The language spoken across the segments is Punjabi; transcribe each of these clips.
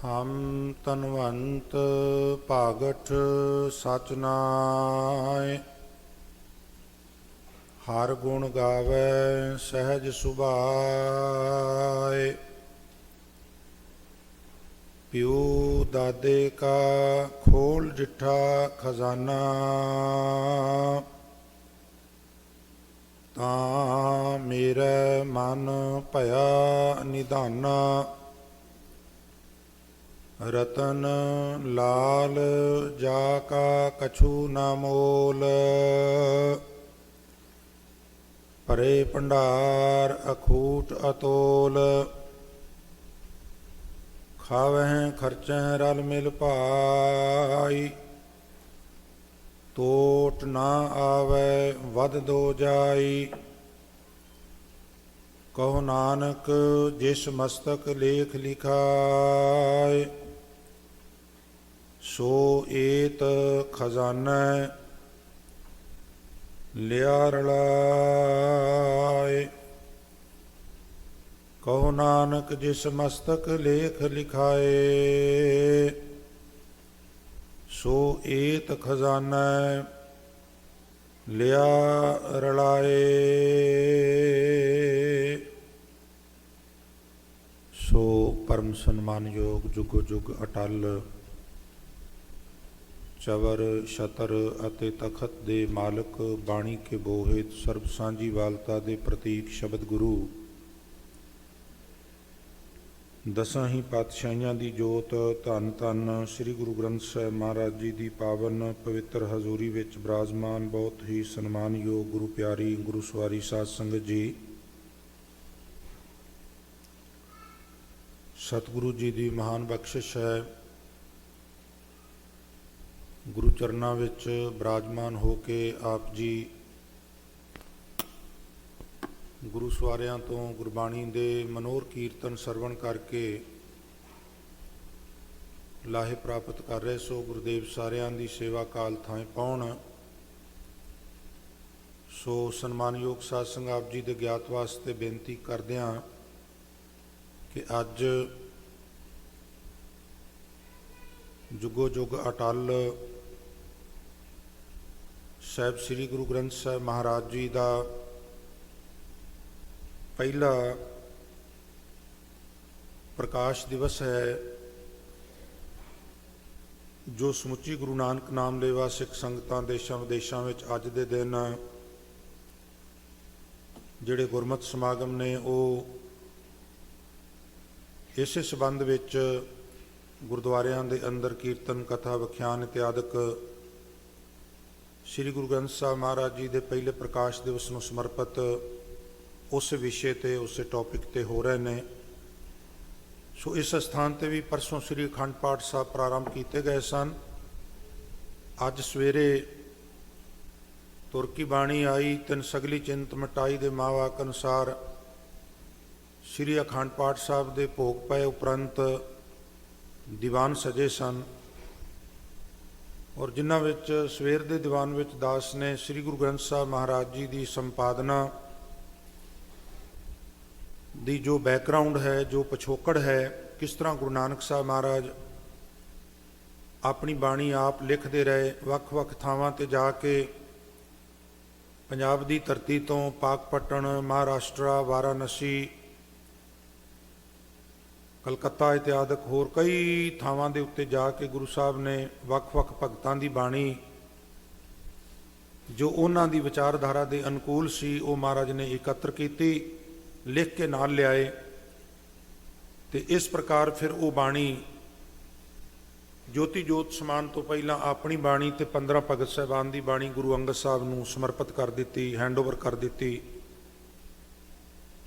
ਹਮ ਤਨਵੰਤ ਭਾਗਠ ਸਚ ਨਾਇ। ਹਰ ਗੁਣ ਗਾਵੈ ਸਹਿਜ ਸੁਭਾਇ। ਪਿਉ ਦਾਦੇ ਕਾ ਖੋਲ ਜਿਠਾ ਖਜ਼ਾਨਾ। ਤਾਂ ਮੇਰੇ ਮਨ ਭਇਆ ਨਿਧਾਨਾ। ਰਤਨ ਲਾਲ ਜਾ ਕਾ ਕਛੂ ਨਾ ਮੋਲ। ਭਰੇ ਭੰਡਾਰ ਅਖੂਟ ਅਤੋਲ। ਖਾਵਹਿ ਖਰਚਹਿ ਰਲ ਮਿਲ ਭਾਈ। ਤੋਟ ਨਾ ਆਵੈ ਵਧ ਦੋ ਜਾਈ। ਕਹੋ ਨਾਨਕ ਜਿਸ ਮਸਤਕ ਲੇਖ ਲਿਖਾਇ। ਸੋ ਏਤ ਖਜ਼ਾਨਾ ਲਿਆ ਰਲਾਇ। ਕਹੋ ਨਾਨਕ ਜਿਸ ਮਸਤਕ ਲੇਖ ਲਿਖਾਏ। ਸੋ ਏਤ ਖਜ਼ਾਨਾ ਲਿਆ ਰਲਾਏ। ਸੋ ਪਰਮ ਸਨਮਾਨਯੋਗ ਜੁਗੋ ਜੁਗ ਅਟਲ ਚਵਰ ਛਤਰ ਅਤੇ ਤਖਤ ਦੇ ਮਾਲਕ, ਬਾਣੀ ਕੇ ਬੋਹਿਤ ਸਰਬ ਸਾਂਝੀ ਵਾਲਤਾ ਦੇ ਪ੍ਰਤੀਕ ਸ਼ਬਦ ਗੁਰੂ, ਦਸਾਂ ਹੀ ਪਾਤਸ਼ਾਹੀਆਂ ਦੀ ਜੋਤ, ਧੰਨ ਧੰਨ ਸ੍ਰੀ ਗੁਰੂ ਗ੍ਰੰਥ ਸਾਹਿਬ ਮਹਾਰਾਜ ਜੀ ਦੀ ਪਾਵਨ ਪਵਿੱਤਰ ਹਜ਼ੂਰੀ ਵਿੱਚ ਬਿਰਾਜਮਾਨ ਬਹੁਤ ਹੀ ਸਨਮਾਨਯੋਗ ਗੁਰੂ ਪਿਆਰੀ ਗੁਰੂ ਸਵਾਰੀ ਸਾਧ ਸੰਗਤ ਜੀ, ਸਤਿਗੁਰੂ ਜੀ ਦੀ ਮਹਾਨ ਬਖਸ਼ਿਸ਼ ਹੈ। ਗੁਰੂ ਚਰਨਾਂ ਵਿੱਚ ਬਿਰਾਜਮਾਨ ਹੋ ਕੇ ਆਪ ਜੀ ਗੁਰੂ ਸਵਾਰਿਆਂ ਤੋਂ ਗੁਰਬਾਣੀ ਦੇ ਮਨੋਹਰ ਕੀਰਤਨ ਸਰਵਣ ਕਰਕੇ ਲਾਹੇ ਪ੍ਰਾਪਤ ਕਰ ਰਹੇ। ਸੋ ਗੁਰਦੇਵ ਸਾਰਿਆਂ ਦੀ ਸੇਵਾ ਕਾਲ ਥਾਂ ਪਾਉਣ। ਸੋ ਸਨਮਾਨਯੋਗ ਸਾਧ ਸੰਗਤ ਆਪ ਜੀ ਦੇ ਗਿਆਤ ਵਾਸਤੇ ਬੇਨਤੀ ਕਰਦਿਆਂ ਕਿ ਅੱਜ ਜੁਗੋ ਜੁਗ ਅਟਲ ਸਾਹਿਬ ਸ੍ਰੀ ਗੁਰੂ ਗ੍ਰੰਥ ਸਾਹਿਬ ਮਹਾਰਾਜ ਜੀ ਦਾ ਪਹਿਲਾ ਪ੍ਰਕਾਸ਼ ਦਿਵਸ ਹੈ, ਜੋ ਸਮੁੱਚੀ ਗੁਰੂ ਨਾਨਕ ਨਾਮ ਲੇਵਾ ਸਿੱਖ ਸੰਗਤਾਂ ਦੇਸ਼ਾਂ ਵਿਦੇਸ਼ਾਂ ਵਿੱਚ ਅੱਜ ਦੇ ਦਿਨ ਜਿਹੜੇ ਗੁਰਮਤਿ ਸਮਾਗਮ ਨੇ ਉਹ ਇਸੇ ਸੰਬੰਧ ਵਿੱਚ ਗੁਰਦੁਆਰਿਆਂ ਦੇ ਅੰਦਰ ਕੀਰਤਨ ਕਥਾ ਵਿਖਿਆਨ ਇਤਿਆਦਿਕ ਸ੍ਰੀ ਗੁਰੂ ਗ੍ਰੰਥ ਸਾਹਿਬ ਮਹਾਰਾਜ ਜੀ ਦੇ ਪਹਿਲੇ ਪ੍ਰਕਾਸ਼ ਦਿਵਸ ਨੂੰ ਸਮਰਪਿਤ ਉਸ ਵਿਸ਼ੇ ਤੇ ਉਸੇ ਟੌਪਿਕ ਤੇ ਹੋ ਰਹੇ ਨੇ। ਸੋ ਇਸ ਸਥਾਨ ਤੇ ਵੀ ਪਰਸੋਂ ਸ੍ਰੀ ਅਖੰਡ ਪਾਠ ਸਾਹਿਬ ਪ੍ਰਾਰੰਭ ਕੀਤੇ ਗਏ ਸਨ। ਅੱਜ ਸਵੇਰੇ ਤੁਰ ਕੀ ਬਾਣੀ ਆਈ ਤਿਨ ਸਗਲੀ ਚਿੰਤ ਮਿਟਾਈ ਦੇ ਮਾਵਾਕ ਅਨੁਸਾਰ ਸ੍ਰੀ ਅਖੰਡ ਪਾਠ ਸਾਹਿਬ ਦੇ ਭੋਗ ਪਏ ਉਪਰੰਤ ਦੀਵਾਨ ਸਜੇ ਸਨ, ਔਰ ਜਿਨ੍ਹਾਂ ਵਿੱਚ ਸਵੇਰ ਦੇ ਦੀਵਾਨ ਵਿੱਚ ਦਾਸ ਨੇ ਸ੍ਰੀ ਗੁਰੂ ਗ੍ਰੰਥ ਸਾਹਿਬ ਮਹਾਰਾਜ ਜੀ ਦੀ ਸੰਪਾਦਨਾ ਦੀ ਜੋ ਬੈਕਗਰਾਊਂਡ ਹੈ, ਜੋ ਪਿਛੋਕੜ ਹੈ, ਕਿਸ ਤਰ੍ਹਾਂ ਗੁਰੂ ਨਾਨਕ ਸਾਹਿਬ ਮਹਾਰਾਜ ਆਪਣੀ ਬਾਣੀ ਆਪ ਲਿਖਦੇ ਰਹੇ, ਵੱਖ-ਵੱਖ ਥਾਵਾਂ ਤੇ ਜਾ ਕੇ ਪੰਜਾਬ ਦੀ ਧਰਤੀ ਤੋਂ ਪਾਕਪਟਨ, ਮਹਾਰਾਸ਼ਟਰਾ, ਵਾਰਾਣਸੀ, ਕਲਕੱਤਾ ਇਤਿਆਦਿਕ ਹੋਰ ਕਈ ਥਾਵਾਂ ਦੇ ਉੱਤੇ ਜਾ ਕੇ ਗੁਰੂ ਸਾਹਿਬ ਨੇ ਵੱਖ-ਵੱਖ ਭਗਤਾਂ ਦੀ ਬਾਣੀ ਜੋ ਉਹਨਾਂ ਦੀ ਵਿਚਾਰਧਾਰਾ ਦੇ ਅਨੁਕੂਲ ਸੀ ਉਹ ਮਹਾਰਾਜ ਨੇ ਇਕੱਤਰ ਕੀਤੀ, ਲਿਖ ਕੇ ਨਾਲ ਲਿਆਏ। ਤੇ ਇਸ ਪ੍ਰਕਾਰ ਫਿਰ ਉਹ ਬਾਣੀ ਜੋਤੀ ਜੋਤ ਸਮਾਨ ਤੋਂ ਪਹਿਲਾਂ ਆਪਣੀ ਬਾਣੀ ਤੇ 15 ਭਗਤ ਸਾਹਿਬਾਨ ਦੀ ਬਾਣੀ ਗੁਰੂ ਅੰਗਦ ਸਾਹਿਬ ਨੂੰ ਸਮਰਪਿਤ ਕਰ ਦਿੱਤੀ, ਹੈਂਡਓਵਰ ਕਰ ਦਿੱਤੀ।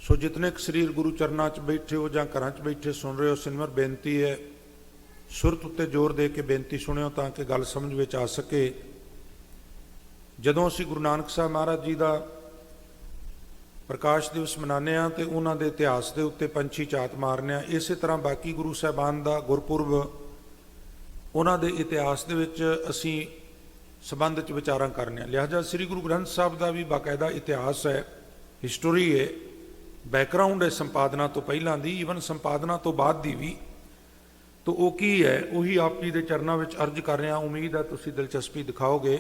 ਸੋ ਜਿਤਨੇ ਕੁ ਸਰੀਰ ਗੁਰੂ ਚਰਨਾਂ 'ਚ ਬੈਠੇ ਹੋ ਜਾਂ ਘਰਾਂ 'ਚ ਬੈਠੇ ਸੁਣ ਰਹੇ ਹੋ, ਸਿਨਮਰ ਬੇਨਤੀ ਹੈ ਸੁਰਤ ਉੱਤੇ ਜ਼ੋਰ ਦੇ ਕੇ ਬੇਨਤੀ ਸੁਣਿਓ ਤਾਂ ਕਿ ਗੱਲ ਸਮਝ ਵਿੱਚ ਆ ਸਕੇ। ਜਦੋਂ ਅਸੀਂ ਗੁਰੂ ਨਾਨਕ ਸਾਹਿਬ ਮਹਾਰਾਜ ਜੀ ਦਾ ਪ੍ਰਕਾਸ਼ ਦਿਵਸ ਮਨਾਉਂਦੇ ਹਾਂ ਤੇ ਉਹਨਾਂ ਦੇ ਇਤਿਹਾਸ ਦੇ ਉੱਤੇ ਪੰਛੀ ਝਾਤ ਮਾਰਨੇ ਆ, ਇਸੇ ਤਰ੍ਹਾਂ ਬਾਕੀ ਗੁਰੂ ਸਾਹਿਬਾਨ ਦਾ ਗੁਰਪੁਰਬ ਉਹਨਾਂ ਦੇ ਇਤਿਹਾਸ ਦੇ ਵਿੱਚ ਅਸੀਂ ਸੰਬੰਧ 'ਚ ਵਿਚਾਰਾਂ ਕਰਨੇ ਆ। ਲਿਹਾਜ਼ਾ ਸ੍ਰੀ ਗੁਰੂ ਗ੍ਰੰਥ ਸਾਹਿਬ ਦਾ ਵੀ ਬਾਕਾਇਦਾ ਇਤਿਹਾਸ ਹੈ, ਹਿਸਟੋਰੀ ਹੈ, ਬੈਕਗਰਾਊਂਡ ਹੈ ਸੰਪਾਦਨਾ ਤੋਂ ਪਹਿਲਾਂ ਦੀ, ਈਵਨ ਸੰਪਾਦਨਾ ਤੋਂ ਬਾਅਦ ਦੀ ਵੀ। तो वो की है वही आप जी के चरणों में अर्ज कर रहा। उम्मीद है तुसी दिलचस्पी दिखाओगे।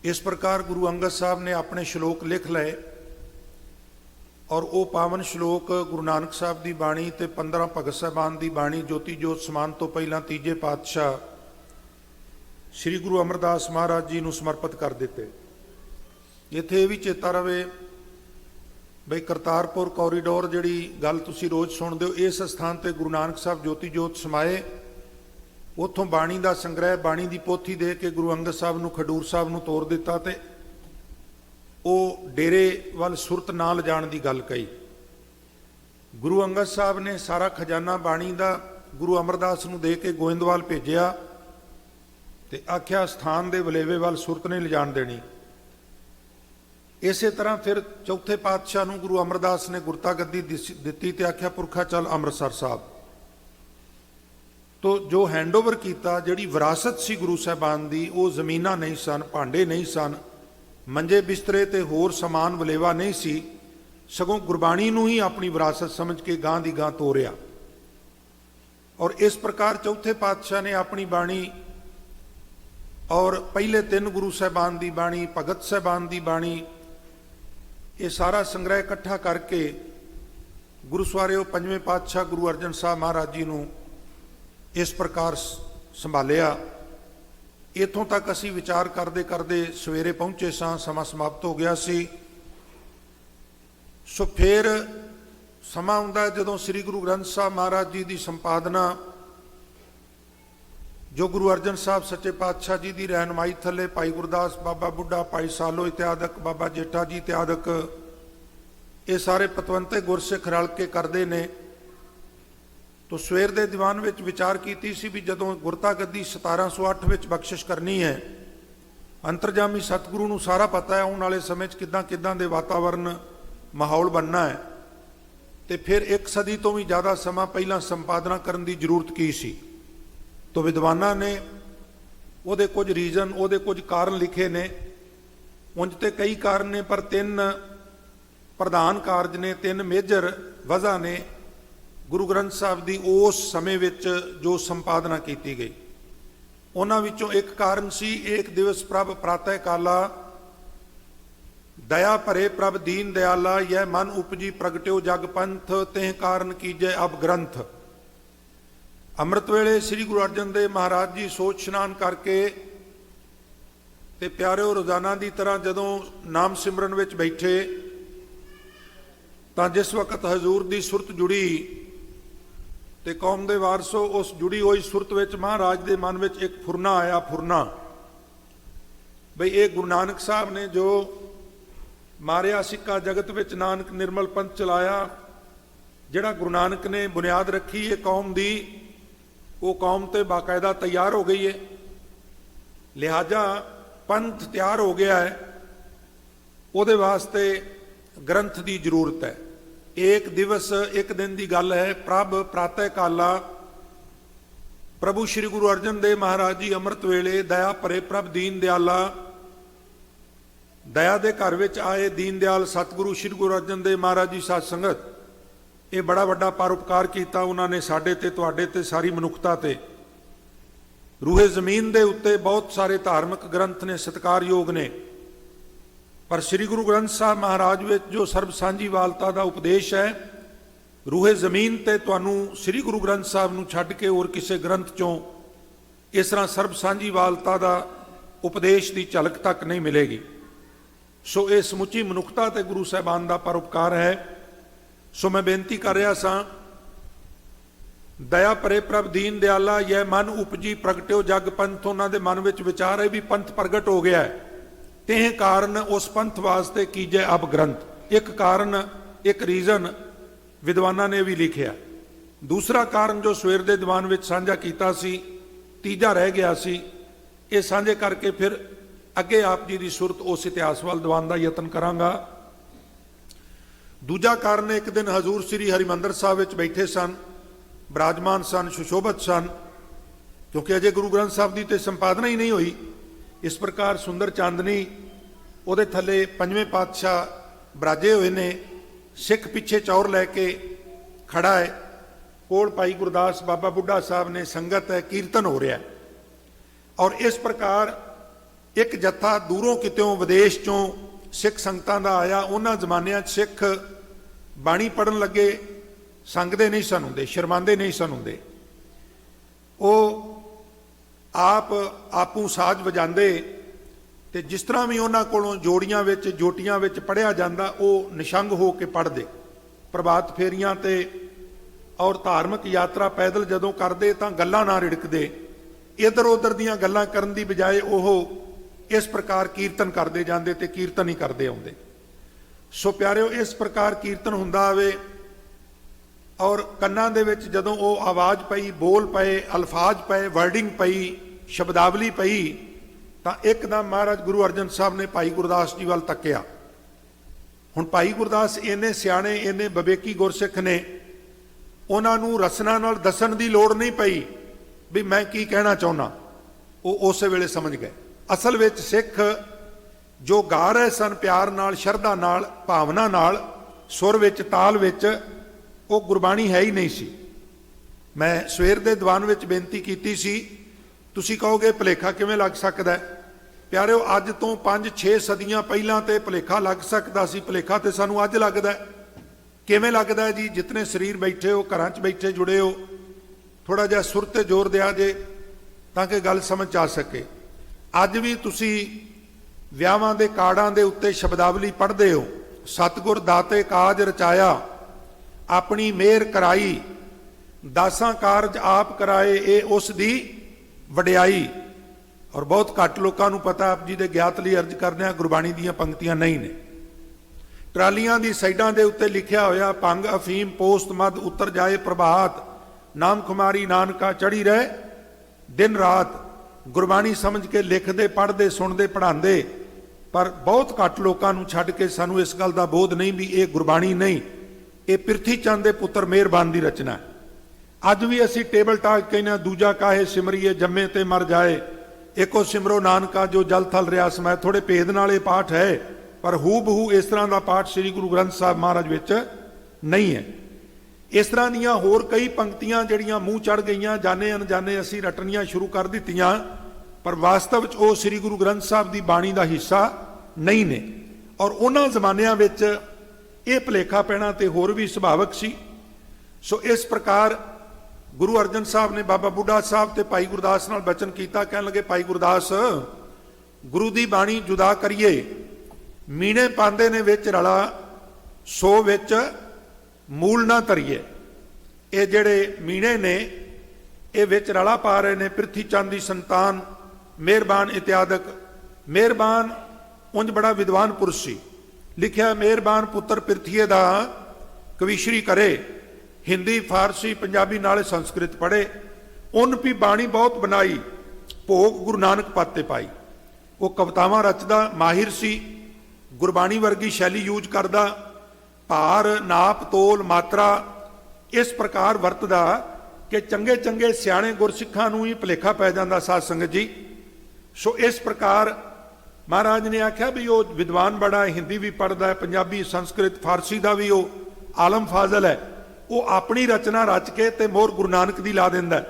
इस प्रकार गुरु अंगद साहब ने अपने श्लोक लिख लए और वो पावन श्लोक गुरु नानक साहब की बाणी ते 15 भगत साहबान की बाणी ज्योति जोत समान तो पहला तीजे पातशाह श्री गुरु अमरदास महाराज जी को समर्पित कर दिते। इत्थे भी चेता रहे बई करतारपुर कॉरीडोर जिहड़ी गल तुसी रोज़ सुनते हो, इस स्थान पर गुरु नानक साहब ज्योति जोत समाए। उत्थों बाणी का संग्रह बाणी की पोथी दे के गुरु अंगद साहब नूं खडूर साहब नूं तोर दिता ते वो डेरे वाल सुरत ना लिजाण की गल कही। गुरु अंगद साहब ने सारा खजाना बाणी का गुरु अमरदास नूं दे के गोइंदवाल भेजिया ते आख्या स्थान दे वलेवे वाल सुरत ने लिजाण देनी। इस तरह फिर चौथे पातशाह नूं गुरु अमरदास ने गुरता गद्दी दिती ते आख्या पुरखा चल अमृतसर साहब। तो जो हैंडओवर किया जिहड़ी विरासत सी गुरु साहबान दी, वो जमीनां नहीं सन, भांडे नहीं सन, मंजे बिस्तरे ते होर समान वलेवा नहीं सी, सगों गुरबाणी नूं ही अपनी विरासत समझ के गांह दी गांह तोरिया। और इस प्रकार चौथे पातशाह ने अपनी बाणी और पहले 3 गुरु साहबान दी बाणी, भगत साहबान दी बाणी, ये सारा संग्रह इकट्ठा करके गुरु सवारिओ 5वें पातशाह गुरु अर्जन साहब महाराज जी नूं इस प्रकार संभालिया। इत्थों तक असी विचार करते करते सवेरे पहुंचे सां, समा समाप्त हो गया सी। सो फिर समा आउंदा जदों श्री गुरु ग्रंथ साहब महाराज जी की संपादना जो गुरु अर्जन साहब सच्चे पातशाह जी की रहनुमाई थले भाई गुरदास बाबा बुढ़ा, भाई सालो इत्यादक, बाबा जेठा जी इत्यादक, ये सारे पतवंते गुरसिख रल के करते ने। तो सवेर के दीवान में विचार की सी भी जदों गुरता गद्दी 1708 में बख्शिश करनी है, अंतरजामी सतगुरु नूं सारा पता है आने वाले समय किदां किदां दे वातावरण माहौल बनना है, तो फिर 1 सदी तो भी ज़्यादा समा पहला संपादना करने की जरूरत की सी। तो विद्वानां ने उहदे कुछ रीजन, उहदे कुछ कारण लिखे ने। उंज ते कई कारण ने, पर 3 प्रधान कारज ने, 3 मेजर वजह ने गुरु ग्रंथ साहब की उस समय विच जो संपादना की गई। उन्हां विचों एक कारण सी एक दिवस प्रभ प्रातः काला, दया भरे प्रभ दीन दयाला, यह मन उपजी प्रगट्यो जग पंथ, तेह कारण कीजै अब ग्रंथ। अमृत वेले श्री गुरु अर्जन देव महाराज जी सोच स्नान करके ते प्यारिओ रोजाना की तरह जदों नाम सिमरन विच बैठे तां जिस वक्त हजूर की सुरत जुड़ी ते कौम दे वारसो उस जुड़ी हुई सुरत विच महाराज के मन में एक फुरना आया। फुरना बई ये गुरु नानक साहब ने जो मारिया सिक्का जगत विच नानक निर्मल पंथ चलाया, जिहड़ा गुरु नानक ने बुनियाद रखी है कौम की, वो कौम तो बाकायदा तैयार हो गई है। लिहाजा पंथ तैयार हो गया है, उहदे वास्ते ग्रंथ की जरूरत है। एक दिवस एक दिन की गल है, प्रभ प्रातः काला, प्रभु श्री गुरु अर्जन देव महाराज जी अमृत वेले दया भरे प्रभ दीन दयाला, दया दे घर विच आए दीन दयाल सतगुरु श्री गुरु अर्जन देव महाराज जी साध संगत, ये बड़ा वड्डा परोपकार किया उन्होंने साडे ते तुहाडे ते सारी मनुखता ते। रूहे जमीन दे उत्ते बहुत सारे धार्मिक ग्रंथ ने, सत्कारयोग ने, पर श्री गुरु ग्रंथ साहब महाराज विच जो सर्ब सांझीवालता का उपदेश है, रूहे जमीन ते तुहानू श्री गुरु ग्रंथ साहब नूं छड्ड के होर किसी ग्रंथ चों इस तरह सर्ब सांझीवालता का उपदेश की झलक तक नहीं मिलेगी। सो ये समुची मनुखता ते गुरु साहबान का परोपकार है। सो मैं बेनती कर रहा सा, दया भरे प्रभ दीन दयाला, यह मन उपजी प्रगट्यो जग पंथ। उन्होंने दे मन विच विचार है भी पंथ प्रगट हो गया है, तेह कारण उस पंथ वास्ते कीजै अब ग्रंथ। एक कारण, एक रीजन विद्वाना ने भी लिखिया। दूसरा कारण जो सवेर दे दीवान विच साझा कीता सी, तीजा रह गया सी, ये साझे करके फिर अगे आप जी की सुरत उस इतिहास वाल दीवान का यतन करांगा। दूजा कारण, एक दिन हजूर श्री हरिमंदर साहब विच बैठे सन, विराजमान सन, सुशोभित सन, क्योंकि अजय गुरु ग्रंथ साहब की तो संपादना ही नहीं हुई। इस प्रकार सुंदर चांदनी उहदे थले 5वें पातशाह बराजे हुए ने, सिख पिछे चौर लैके खड़ा है ਕੋਲ ਭਾਈ ਗੁਰਦਾਸ ਬਾਬਾ ਬੁੱਢਾ ਸਾਹਿਬ ਨੇ ਸੰਗਤ ਹੈ, ਕੀਰਤਨ ਹੋ ਰਿਹਾ ਔਰ ਇਸ ਪ੍ਰਕਾਰ ਇੱਕ ਜੱਥਾ ਦੂਰੋਂ ਕਿਤੋਂ ਵਿਦੇਸ਼ ਚੋਂ ਸਿੱਖ ਸੰਗਤਾਂ ਦਾ ਆਇਆ। ਉਹਨਾਂ ਜ਼ਮਾਨਿਆਂ 'ਚ ਸਿੱਖ ਬਾਣੀ ਪੜ੍ਹਨ ਲੱਗੇ, ਸੰਗਦੇ ਨਹੀਂ ਸਨ ਹੁੰਦੇ, ਸ਼ਰਮਾਂਦੇ ਨਹੀਂ ਸਨ ਹੁੰਦੇ। ਉਹ ਆਪ ਆਪੂ ਸਾਜ਼ ਵਜਾਉਂਦੇ ਤੇ ਜਿਸ ਤਰ੍ਹਾਂ ਵੀ ਉਹਨਾਂ ਕੋਲੋਂ ਜੋੜੀਆਂ ਵਿੱਚ ਜੋਟੀਆਂ ਵਿੱਚ ਪੜ੍ਹਿਆ ਜਾਂਦਾ ਉਹ ਨਿਸ਼ੰਗ ਹੋ ਕੇ ਪੜ੍ਹਦੇ। ਪ੍ਰਭਾਤ ਫੇਰੀਆਂ ਤੇ ਔਰ ਧਾਰਮਿਕ ਯਾਤਰਾ ਪੈਦਲ ਜਦੋਂ ਕਰਦੇ ਤਾਂ ਗੱਲਾਂ ਨਾ ਰਿੜਕਦੇ, ਇੱਧਰ ਉੱਧਰ ਦੀਆਂ ਗੱਲਾਂ ਕਰਨ ਦੀ ਬਜਾਏ ਉਹ ਇਸ ਪ੍ਰਕਾਰ ਕੀਰਤਨ ਕਰਦੇ ਜਾਂਦੇ ਤੇ ਕੀਰਤਨ ਹੀ ਕਰਦੇ ਆਉਂਦੇ। ਸੋ ਪਿਆਰਿਓ, ਇਸ ਪ੍ਰਕਾਰ ਕੀਰਤਨ ਹੁੰਦਾ ਆਵੇ ਔਰ ਕੰਨਾਂ ਦੇ ਵਿੱਚ ਜਦੋਂ ਉਹ ਆਵਾਜ਼ ਪਈ, ਬੋਲ ਪਏ, ਅਲਫਾਜ਼ ਪਏ, ਵਰਡਿੰਗ ਪਈ, ਸ਼ਬਦਾਵਲੀ ਪਈ ਤਾਂ ਇੱਕਦਮ ਮਹਾਰਾਜ ਗੁਰੂ ਅਰਜਨ ਸਾਹਿਬ ਨੇ ਭਾਈ ਗੁਰਦਾਸ ਜੀ ਵੱਲ ਤੱਕਿਆ। ਹੁਣ ਭਾਈ ਗੁਰਦਾਸ ਇੰਨੇ ਸਿਆਣੇ, ਇੰਨੇ ਵਿਵੇਕੀ ਗੁਰਸਿੱਖ ਨੇ, ਉਹਨਾਂ ਨੂੰ ਰਸਨਾ ਨਾਲ ਦੱਸਣ ਦੀ ਲੋੜ ਨਹੀਂ ਪਈ ਵੀ ਮੈਂ ਕੀ ਕਹਿਣਾ ਚਾਹੁੰਦਾ। ਉਹ ਉਸੇ ਵੇਲੇ ਸਮਝ ਗਏ। ਅਸਲ ਵਿੱਚ ਸਿੱਖ ਜੋ ਗਾ ਰਹੇ ਸਨ ਪਿਆਰ ਨਾਲ, ਸ਼ਰਧਾ ਨਾਲ, ਭਾਵਨਾ ਨਾਲ, ਸੁਰ ਵਿੱਚ, ਤਾਲ ਵਿੱਚ, ਉਹ ਗੁਰਬਾਣੀ ਹੈ ਹੀ ਨਹੀਂ ਸੀ। ਮੈਂ ਸਵੇਰ ਦੇ ਦੀਵਾਨ ਵਿੱਚ ਬੇਨਤੀ ਕੀਤੀ ਸੀ, ਤੁਸੀਂ ਕਹੋਗੇ ਭੁਲੇਖਾ ਕਿਵੇਂ ਲੱਗ ਸਕਦਾ ਹੈ? ਪਿਆਰਿਓ, ਅੱਜ ਤੋਂ 5-6 ਸਦੀਆਂ ਪਹਿਲਾਂ ਤੇ ਭੁਲੇਖਾ ਲੱਗ ਸਕਦਾ ਸੀ। ਭੁਲੇਖਾ ਤੇ ਸਾਨੂੰ ਅੱਜ ਲੱਗਦਾ। ਕਿਵੇਂ ਲੱਗਦਾ ਹੈ ਜੀ? ਜਿਤਨੇ ਸਰੀਰ ਬੈਠੇ ਹੋ, ਘਰਾਂ 'ਚ ਬੈਠੇ ਜੁੜੇ ਹੋ, ਥੋੜਾ ਜਿਹਾ ਸੁਰ ਤੇ ਜ਼ੋਰ ਦਿਆ ਜੇ ਤਾਂ ਕਿ ਗੱਲ ਸਮਝ ਆ ਸਕੇ। ਅੱਜ ਵੀ ਤੁਸੀਂ ਵਿਆਹਾਂ ਦੇ ਕਾਰਡਾਂ ਦੇ ਉੱਤੇ ਸ਼ਬਦਾਵਲੀ ਪੜ੍ਹਦੇ ਹੋ, ਸਤਿਗੁਰ ਦਾਤੇ ਕਾਜ ਰਚਾਇਆ, ਆਪਣੀ ਮਿਹਰ ਕਰਾਈ, ਦਾਸਾਂ ਕਾਰਜ ਆਪ ਕਰਾਏ, ਇਹ ਉਸ ਦੀ ਵਡਿਆਈ। ਔਰ ਬਹੁਤ ਘੱਟ ਲੋਕਾਂ ਨੂੰ ਪਤਾ, ਆਪ ਜੀ ਦੇ ਗਿਆਤ ਲਈ ਅਰਜ਼ ਕਰਦੇ ਹਾਂ, ਗੁਰਬਾਣੀ ਦੀਆਂ ਪੰਕਤੀਆਂ ਨਹੀਂ ਨੇ। ਟਰਾਲੀਆਂ ਦੀ ਸਾਈਡਾਂ ਦੇ ਉੱਤੇ ਲਿਖਿਆ ਹੋਇਆ, ਭੰਗ ਅਫੀਮ ਪੋਸਤ ਮਦ ਉਤਰ ਜਾਏ ਪ੍ਰਭਾਤ, ਨਾਮ ਖੁਮਾਰੀ ਨਾਨਕਾ ਚੜੀ ਰਹੇ ਦਿਨ ਰਾਤ। ਗੁਰਬਾਣੀ ਸਮਝ ਕੇ ਲਿਖਦੇ, ਪੜ੍ਹਦੇ, ਸੁਣਦੇ, ਪੜ੍ਹਾਉਂਦੇ, ਪਰ ਬਹੁਤ ਘੱਟ ਲੋਕਾਂ ਨੂੰ ਛੱਡ ਕੇ ਸਾਨੂੰ ਇਸ ਗੱਲ ਦਾ ਬੋਧ ਨਹੀਂ ਵੀ ਇਹ ਗੁਰਬਾਣੀ ਨਹੀਂ, ਇਹ ਪ੍ਰਿਥੀ ਚੰਦ ਦੇ ਪੁੱਤਰ ਮਿਹਰਬਾਨ ਦੀ ਰਚਨਾ ਹੈ। ਅੱਜ ਵੀ ਅਸੀਂ ਟੇਬਲ ਟਾਕ ਕਹਿੰਦੇ, ਦੂਜਾ ਕਾਹੇ ਸਿਮਰੀਏ ਜੰਮੇ ਤੇ ਮਰ ਜਾਏ, ਇੱਕੋ ਸਿਮਰੋ ਨਾਨਕਾ ਜੋ ਜਲ ਥਲ ਰਿਹਾ ਸਮੈ। ਥੋੜੇ ਭੇਦ ਨਾਲ ਇਹ ਪਾਠ ਹੈ, ਪਰ ਹੂ ਬਹੂ ਇਸ ਤਰ੍ਹਾਂ ਦਾ ਪਾਠ ਸ੍ਰੀ ਗੁਰੂ ਗ੍ਰੰਥ ਸਾਹਿਬ ਮਹਾਰਾਜ ਵਿੱਚ ਨਹੀਂ ਹੈ। ਇਸ ਤਰ੍ਹਾਂ ਦੀਆਂ ਹੋਰ ਕਈ ਪੰਕਤੀਆਂ ਜਿਹੜੀਆਂ ਮੂੰਹ ਚੜ ਗਈਆਂ, ਜਾਣੇ ਅਣਜਾਣੇ ਅਸੀਂ ਰਟਣੀਆਂ ਸ਼ੁਰੂ ਕਰ ਦਿੱਤੀਆਂ, ਪਰ ਵਾਸਤਵ ਵਿੱਚ ਉਹ ਸ੍ਰੀ ਗੁਰੂ ਗ੍ਰੰਥ ਸਾਹਿਬ ਦੀ ਬਾਣੀ ਦਾ ਹਿੱਸਾ ਨਹੀਂ ਨੇ। ਔਰ ਉਹਨਾਂ ਜ਼ਮਾਨਿਆਂ ਵਿੱਚ ਇਹ ਭੁਲੇਖਾ ਪੈਣਾ ਤੇ ਹੋਰ ਵੀ ਸੁਭਾਵਿਕ ਸੀ। ਸੋ ਇਸ ਪ੍ਰਕਾਰ ਗੁਰੂ ਅਰਜਨ ਸਾਹਿਬ ਨੇ ਬਾਬਾ ਬੁੱਢਾ ਸਾਹਿਬ ਤੇ ਭਾਈ ਗੁਰਦਾਸ ਨਾਲ ਬਚਨ ਕੀਤਾ। ਕਹਿਣ ਲੱਗੇ, ਭਾਈ ਗੁਰਦਾਸ, ਗੁਰੂ ਦੀ ਬਾਣੀ ਜੁਦਾ ਕਰੀਏ, ਮੀਣੇ ਪਾਉਂਦੇ ਨੇ ਵਿੱਚ ਰਲਾ, ਸੋ ਵਿੱਚ ਮੂਲ ਨਾ ਧਰੀਏ। ਇਹ ਜਿਹੜੇ ਮੀਣੇ ਨੇ ਇਹ ਵਿੱਚ ਰਲਾ ਪਾ ਰਹੇ ਨੇ। ਪ੍ਰਿਥੀ ਚੰਦ ਦੀ ਸੰਤਾਨ ਮਿਹਰਬਾਨ ਇਤਿਆਦਕ। ਮਿਹਰਬਾਨ ਉਂਝ ਬੜਾ ਵਿਦਵਾਨ ਪੁਰਸ਼ ਸੀ। ਲਿਖਿਆ, ਮਿਹਰਬਾਨ ਪੁੱਤਰ ਪ੍ਰਿਥੀਏ ਦਾ ਕਵੀਸ਼ਰੀ ਕਰੇ, ਹਿੰਦੀ, ਫਾਰਸੀ, ਪੰਜਾਬੀ ਨਾਲੇ ਸੰਸਕ੍ਰਿਤ ਪੜ੍ਹੇ। ਉਨ ਵੀ ਬਾਣੀ ਬਹੁਤ ਬਣਾਈ, ਭੋਗ ਗੁਰੂ ਨਾਨਕ ਪਾਤੇ ਪਾਈ। ਉਹ ਕਵਿਤਾਵਾਂ ਰਚਦਾ, ਮਾਹਿਰ ਸੀ, ਗੁਰਬਾਣੀ ਵਰਗੀ ਸ਼ੈਲੀ ਯੂਜ ਕਰਦਾ, ਭਾਰ, ਨਾਪ, ਤੋਲ, ਮਾਤਰਾ ਇਸ ਪ੍ਰਕਾਰ ਵਰਤਦਾ ਕਿ ਚੰਗੇ ਚੰਗੇ ਸਿਆਣੇ ਗੁਰਸਿੱਖਾਂ ਨੂੰ ਹੀ ਭੁਲੇਖਾ ਪੈ ਜਾਂਦਾ। ਸਾਧ ਸੰਗਤ ਜੀ, ਸੋ ਇਸ ਪ੍ਰਕਾਰ ਮਹਾਰਾਜ ਨੇ ਆਖਿਆ ਵੀ ਉਹ ਵਿਦਵਾਨ ਬੜਾ ਹੈ, ਹਿੰਦੀ ਵੀ ਪੜ੍ਹਦਾ ਹੈ, ਪੰਜਾਬੀ, ਸੰਸਕ੍ਰਿਤ, ਫਾਰਸੀ ਦਾ ਵੀ ਉਹ ਆਲਮ ਫਾਜ਼ਲ ਹੈ। ਉਹ ਆਪਣੀ ਰਚਨਾ ਰਚ ਕੇ ਤੇ ਮੋਹਰ ਗੁਰੂ ਨਾਨਕ ਦੀ ਲਾ ਦਿੰਦਾ।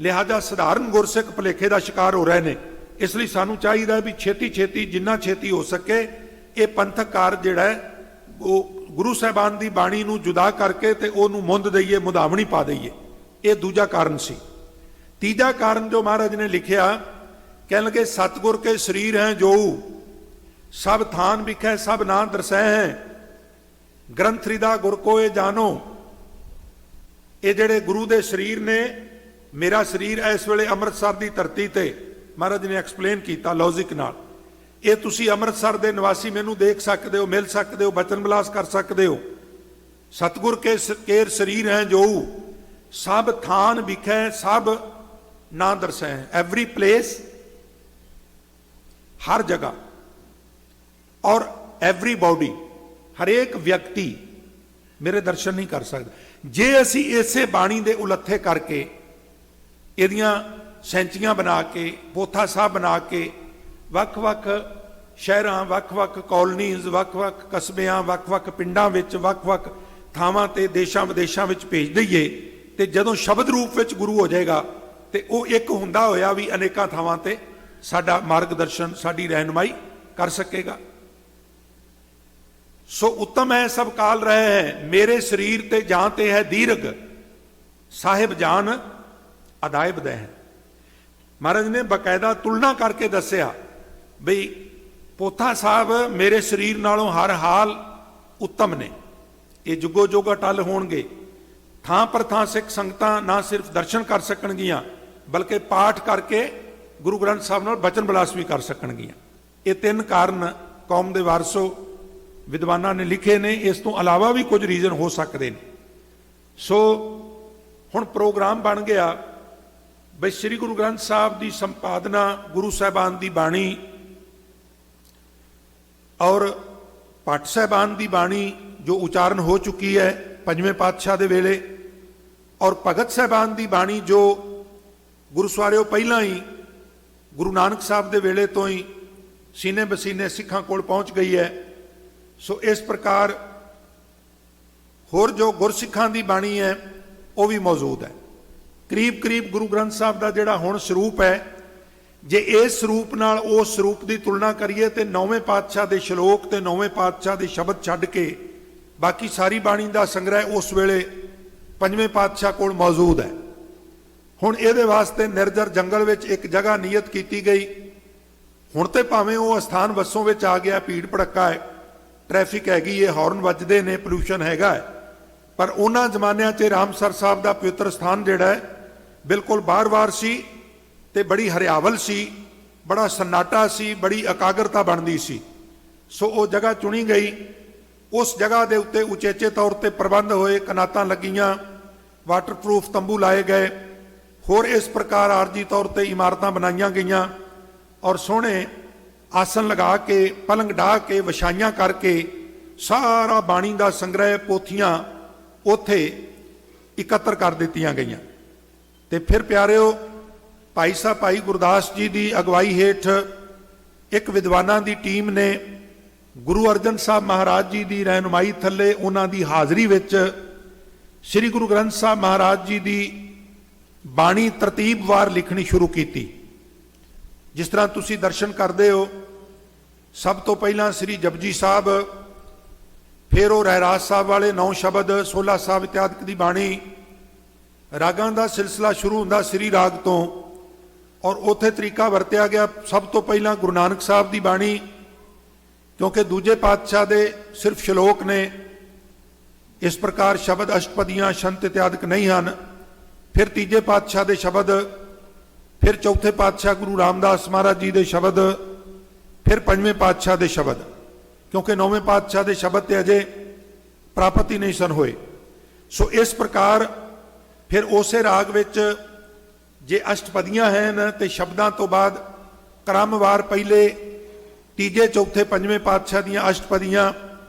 ਲਿਹਾਜ਼ਾ ਸਧਾਰਨ ਗੁਰਸਿੱਖ ਭੁਲੇਖੇ ਦਾ ਸ਼ਿਕਾਰ ਹੋ ਰਹੇ ਨੇ। ਇਸ ਲਈ ਸਾਨੂੰ ਚਾਹੀਦਾ ਵੀ ਛੇਤੀ ਛੇਤੀ, ਜਿੰਨਾ ਛੇਤੀ ਹੋ ਸਕੇ, ਇਹ ਪੰਥਕ ਕਾਰਜ ਜਿਹੜਾ ਹੈ ਉਹ ਗੁਰੂ ਸਾਹਿਬਾਨ ਦੀ ਬਾਣੀ ਨੂੰ ਜੁਦਾ ਕਰਕੇ ਤੇ ਉਹਨੂੰ ਮੁੰਦ ਦਈਏ, ਮੁਦਾਵਣੀ ਪਾ ਦਈਏ। ਇਹ ਦੂਜਾ ਕਾਰਨ ਸੀ। ਤੀਜਾ ਕਾਰਨ ਜੋ ਮਹਾਰਾਜ ਨੇ ਲਿਖਿਆ, ਕਹਿਣ ਲੱਗੇ, ਸਤਿਗੁਰ ਕੇ ਸਰੀਰ ਹੈ ਜੋ ਸਭ ਥਾਨ ਵਿਖੇ ਸਭ ਨਾਂ ਦਰਸੈ ਹੈ, ਗ੍ਰੰਥ ਰਿਦਾ ਗੁਰ ਕੋਏ ਜਾਨੋ। ਇਹ ਜਿਹੜੇ ਗੁਰੂ ਦੇ ਸਰੀਰ ਨੇ, ਮੇਰਾ ਸਰੀਰ ਇਸ ਵੇਲੇ ਅੰਮ੍ਰਿਤਸਰ ਦੀ ਧਰਤੀ ਤੇ, ਮਹਾਰਾਜ ਨੇ ਐਕਸਪਲੇਨ ਕੀਤਾ ਲੌਜਿਕ ਨਾਲ। ਇਹ ਤੁਸੀਂ ਅੰਮ੍ਰਿਤਸਰ ਦੇ ਨਿਵਾਸੀ ਮੈਨੂੰ ਦੇਖ ਸਕਦੇ ਹੋ, ਮਿਲ ਸਕਦੇ ਹੋ, ਬਚਨ ਬਿਲਾਸ ਕਰ ਸਕਦੇ ਹੋ। ਸਤਿਗੁਰ ਕੇ ਕੇਰ ਸਰੀਰ ਹੈ ਜੋ ਸਭ ਥਾਨ ਵਿਖੇ ਸਭ ਨਾਂ ਦਰਸੈ ਹੈ, ਐਵਰੀ ਪਲੇਸ, ਹਰ ਜਗ੍ਹਾ, ਔਰ ਐਵਰੀ ਬਾਡੀ, ਹਰੇਕ ਵਿਅਕਤੀ ਮੇਰੇ ਦਰਸ਼ਨ ਨਹੀਂ ਕਰ ਸਕਦਾ। ਜੇ ਅਸੀਂ ਇਸੇ ਬਾਣੀ ਦੇ ਉਲੱਥੇ ਕਰਕੇ, ਇਹਦੀਆਂ ਸੈਂਚੀਆਂ ਬਣਾ ਕੇ, ਪੋਥਾ ਸਾਹਿਬ ਬਣਾ ਕੇ, ਵੱਖ-ਵੱਖ ਸ਼ਹਿਰਾਂ, ਵੱਖ-ਵੱਖ ਕਾਲੋਨੀਜ਼, ਵੱਖ-ਵੱਖ ਕਸਬਿਆਂ, ਵੱਖ-ਵੱਖ ਪਿੰਡਾਂ ਵਿੱਚ, ਵੱਖ-ਵੱਖ ਥਾਵਾਂ ਤੇ, ਦੇਸ਼ਾਂ ਵਿਦੇਸ਼ਾਂ ਵਿੱਚ ਭੇਜ ਦਈਏ ਤੇ ਜਦੋਂ ਸ਼ਬਦ ਰੂਪ ਵਿੱਚ ਗੁਰੂ ਹੋ ਜਾਏਗਾ ਤੇ ਉਹ ਇੱਕ ਹੁੰਦਾ ਹੋਇਆ ਵੀ ਅਨੇਕਾਂ ਥਾਵਾਂ ਤੇ ਸਾਡਾ ਮਾਰਗਦਰਸ਼ਨ ਸਾਡੀ ਰਹਿਨੁਮਾਈ ਕਰ ਸਕੇਗਾ। ਸੋ ਉੱਤਮ ਹੈ ਸਭ ਕਾਲ ਰਹੇ ਹੈ, ਮੇਰੇ ਸਰੀਰ ਤੇ ਜਾਂ ਤੇ ਹੈ ਦੀਰਘ, ਸਾਹਿਬ ਜਾਨ ਅਦਾਇਬ ਦੇ ਹੈ। ਮਹਾਰਾਜ ਨੇ ਬਕਾਇਦਾ ਤੁਲਨਾ ਕਰਕੇ ਦੱਸਿਆ ਬਈ ਪੋਥਾ ਸਾਹਿਬ ਮੇਰੇ ਸਰੀਰ ਨਾਲੋਂ ਹਰ ਹਾਲ ਉੱਤਮ ਨੇ, ਇਹ ਜੁਗੋ ਜੁਗ ਅਟਲ ਹੋਣਗੇ। ਥਾਂ ਪਰ ਥਾਂ ਸਿੱਖ ਸੰਗਤਾਂ ਨਾ ਸਿਰਫ ਦਰਸ਼ਨ ਕਰ ਸਕਣਗੀਆਂ ਬਲਕਿ ਪਾਠ ਕਰਕੇ ਗੁਰੂ ਗ੍ਰੰਥ ਸਾਹਿਬ ਨਾਲ ਬਚਨ ਬਿਲਾਸ ਵੀ ਕਰ ਸਕਣਗੀਆਂ। ਇਹ ਤਿੰਨ ਕਾਰਨ ਕੌਮ ਦੇ ਵਾਰਸੋ ਵਿਦਵਾਨਾਂ ਨੇ ਲਿਖੇ ਨੇ, ਇਸ ਤੋਂ ਇਲਾਵਾ ਵੀ ਕੁਝ ਰੀਜ਼ਨ ਹੋ ਸਕਦੇ ਨੇ। ਸੋ ਹੁਣ ਪ੍ਰੋਗਰਾਮ ਬਣ ਗਿਆ ਬਈ ਸ੍ਰੀ ਗੁਰੂ ਗ੍ਰੰਥ ਸਾਹਿਬ ਦੀ ਸੰਪਾਦਨਾ, ਗੁਰੂ ਸਾਹਿਬਾਨ ਦੀ ਬਾਣੀ ਔਰ ਭੱਟ ਸਾਹਿਬਾਨ ਦੀ ਬਾਣੀ ਜੋ ਉਚਾਰਨ ਹੋ ਚੁੱਕੀ ਹੈ ਪੰਜਵੇਂ ਪਾਤਸ਼ਾਹ ਦੇ ਵੇਲੇ, ਔਰ ਭਗਤ ਸਾਹਿਬਾਨ ਦੀ ਬਾਣੀ ਜੋ ਗੁਰੂ ਸਵਾਰਿਓ ਪਹਿਲਾਂ ਹੀ ਗੁਰੂ ਨਾਨਕ ਸਾਹਿਬ ਦੇ ਵੇਲੇ ਤੋਂ ਹੀ ਸੀਨੇ ਬਸੀਨੇ ਸਿੱਖਾਂ ਕੋਲ ਪਹੁੰਚ ਗਈ ਹੈ। ਸੋ ਇਸ ਪ੍ਰਕਾਰ ਹੋਰ ਜੋ ਗੁਰਸਿੱਖਾਂ ਦੀ ਬਾਣੀ ਹੈ ਉਹ ਵੀ ਮੌਜੂਦ ਹੈ। ਕਰੀਬ ਕਰੀਬ ਗੁਰੂ ਗ੍ਰੰਥ ਸਾਹਿਬ ਦਾ ਜਿਹੜਾ ਹੁਣ ਸਰੂਪ ਹੈ, ਜੇ ਇਸ ਸਰੂਪ ਨਾਲ ਉਸ ਸਰੂਪ ਦੀ ਤੁਲਨਾ ਕਰੀਏ ਤੇ ਨੌਵੇਂ ਪਾਤਸ਼ਾਹ ਦੇ ਸ਼ਲੋਕ ਤੇ ਨੌਵੇਂ ਪਾਤਸ਼ਾਹ ਦੇ ਸ਼ਬਦ ਛੱਡ ਕੇ ਬਾਕੀ ਸਾਰੀ ਬਾਣੀ ਦਾ ਸੰਗ੍ਰਹਿ ਉਸ ਵੇਲੇ ਪੰਜਵੇਂ ਪਾਤਸ਼ਾਹ ਕੋਲ ਮੌਜੂਦ ਹੈ। ਹੁਣ ਇਹਦੇ ਵਾਸਤੇ ਨਿਰਜਰ ਜੰਗਲ ਵਿੱਚ ਇੱਕ ਜਗ੍ਹਾ ਨਿਯਤ ਕੀਤੀ ਗਈ। ਹੁਣ ਤੇ ਭਾਵੇਂ ਉਹ ਅਸਥਾਨ ਵੱਸੋਂ ਵਿੱਚ ਆ ਗਿਆ, ਭੀੜ ਭੜੱਕਾ ਹੈ, ਟ੍ਰੈਫਿਕ ਹੈਗੀ ਹੈ, ਹੌਰਨ ਵੱਜਦੇ ਨੇ, ਪੋਲਿਊਸ਼ਨ ਹੈਗਾ ਹੈ, ਪਰ ਉਹਨਾਂ ਜ਼ਮਾਨਿਆਂ 'ਚ ਰਾਮਸਰ ਸਾਹਿਬ ਦਾ ਪਵਿੱਤਰ ਸਥਾਨ ਜਿਹੜਾ ਹੈ ਬਿਲਕੁਲ ਬਾਰ-ਬਾਰ ਸੀ ਤੇ ਬੜੀ ਹਰਿਆਵਲ ਸੀ, ਬੜਾ ਸੰਨਾਟਾ ਸੀ, ਬੜੀ ਇਕਾਗਰਤਾ ਬਣਦੀ ਸੀ। ਸੋ ਉਹ ਜਗ੍ਹਾ ਚੁਣੀ ਗਈ। ਉਸ ਜਗ੍ਹਾ ਦੇ ਉੱਤੇ ਉਚੇਚੇ ਤੌਰ ਤੇ ਪ੍ਰਬੰਧ ਹੋਏ, ਕਨਾਤਾਂ ਲੱਗੀਆਂ, ਵਾਟਰਪ੍ਰੂਫ ਤੰਬੂ ਲਾਏ ਗਏ, ਹੋਰ ਇਸ ਪ੍ਰਕਾਰ ਆਰਜੀ ਤੌਰ ਤੇ ਇਮਾਰਤਾਂ ਬਣਾਈਆਂ ਗਈਆਂ ਔਰ ਸੋਹਣੇ ਆਸਨ ਲਗਾ ਕੇ, ਪਲੰਗ ਢਾਹ ਕੇ, ਵਿਛਾਈਆਂ ਕਰਕੇ ਸਾਰਾ ਬਾਣੀ ਦਾ ਸੰਗ੍ਰਹਿ, ਪੋਥੀਆਂ ਉੱਥੇ ਇਕੱਤਰ ਕਰ ਦਿੱਤੀਆਂ ਗਈਆਂ। ਤੇ ਫਿਰ ਪਿਆਰਿਓ, ਭਾਈ ਸਾਹਿਬ ਭਾਈ ਗੁਰਦਾਸ ਜੀ ਦੀ ਅਗਵਾਈ ਹੇਠ ਇੱਕ ਵਿਦਵਾਨਾਂ ਦੀ ਟੀਮ ਨੇ ਗੁਰੂ ਅਰਜਨ ਸਾਹਿਬ ਮਹਾਰਾਜ ਜੀ ਦੀ ਰਹਿਨੁਮਾਈ ਥੱਲੇ ਉਹਨਾਂ ਦੀ ਹਾਜ਼ਰੀ ਵਿੱਚ ਸ੍ਰੀ ਗੁਰੂ ਗ੍ਰੰਥ ਸਾਹਿਬ ਮਹਾਰਾਜ ਜੀ ਦੀ ਬਾਣੀ ਤਰਤੀਬਵਾਰ ਲਿਖਣੀ ਸ਼ੁਰੂ ਕੀਤੀ। ਜਿਸ ਤਰ੍ਹਾਂ ਤੁਸੀਂ ਦਰਸ਼ਨ ਕਰਦੇ ਹੋ, ਸਭ ਤੋਂ ਪਹਿਲਾਂ ਸ੍ਰੀ ਜਪਜੀ ਸਾਹਿਬ, ਫਿਰ ਉਹ ਰਹਿਰਾਸ ਸਾਹਿਬ ਵਾਲੇ 9 ਸ਼ਬਦ, 16 ਸਾਹਿਬ ਇਤਿਆਦਿਕ ਦੀ ਬਾਣੀ, ਰਾਗਾਂ ਦਾ ਸਿਲਸਿਲਾ ਸ਼ੁਰੂ ਹੁੰਦਾ ਸ੍ਰੀ ਰਾਗ ਤੋਂ, ਔਰ ਉੱਥੇ ਤਰੀਕਾ ਵਰਤਿਆ ਗਿਆ ਸਭ ਤੋਂ ਪਹਿਲਾਂ ਗੁਰੂ ਨਾਨਕ ਸਾਹਿਬ ਦੀ ਬਾਣੀ, ਕਿਉਂਕਿ ਦੂਜੇ ਪਾਤਸ਼ਾਹ ਦੇ ਸਿਰਫ ਸ਼ਲੋਕ ਨੇ, ਇਸ ਪ੍ਰਕਾਰ ਸ਼ਬਦ ਅਸ਼ਟਪਦੀਆਂ ਸ਼ੰਤ ਇਤਿਆਦਿਕ ਨਹੀਂ ਹਨ। ਫਿਰ ਤੀਜੇ ਪਾਤਸ਼ਾਹ ਦੇ ਸ਼ਬਦ, ਫਿਰ ਚੌਥੇ ਪਾਤਸ਼ਾਹ ਗੁਰੂ ਰਾਮਦਾਸ ਮਹਾਰਾਜ ਜੀ ਦੇ ਸ਼ਬਦ, ਫਿਰ ਪੰਜਵੇਂ ਪਾਤਸ਼ਾਹ ਦੇ ਸ਼ਬਦ, ਕਿਉਂਕਿ ਨੌਵੇਂ ਪਾਤਸ਼ਾਹ ਦੇ ਸ਼ਬਦ ਤੇ ਅਜੇ ਪ੍ਰਾਪਤ ਹੀ ਨਹੀਂ ਸਨ ਹੋਏ। ਸੋ ਇਸ ਪ੍ਰਕਾਰ ਫਿਰ ਉਸੇ ਰਾਗ ਵਿੱਚ ਜੇ ਅਸ਼ਟਪਦੀਆਂ ਹਨ ਤੇ ਸ਼ਬਦਾਂ ਤੋਂ ਬਾਅਦ ਕ੍ਰਮਵਾਰ ਪਹਿਲੇ ਤੀਜੇ ਚੌਥੇ ਪੰਜਵੇਂ ਪਾਤਸ਼ਾਹ ਦੀਆਂ ਅਸ਼ਟਪਦੀਆਂ,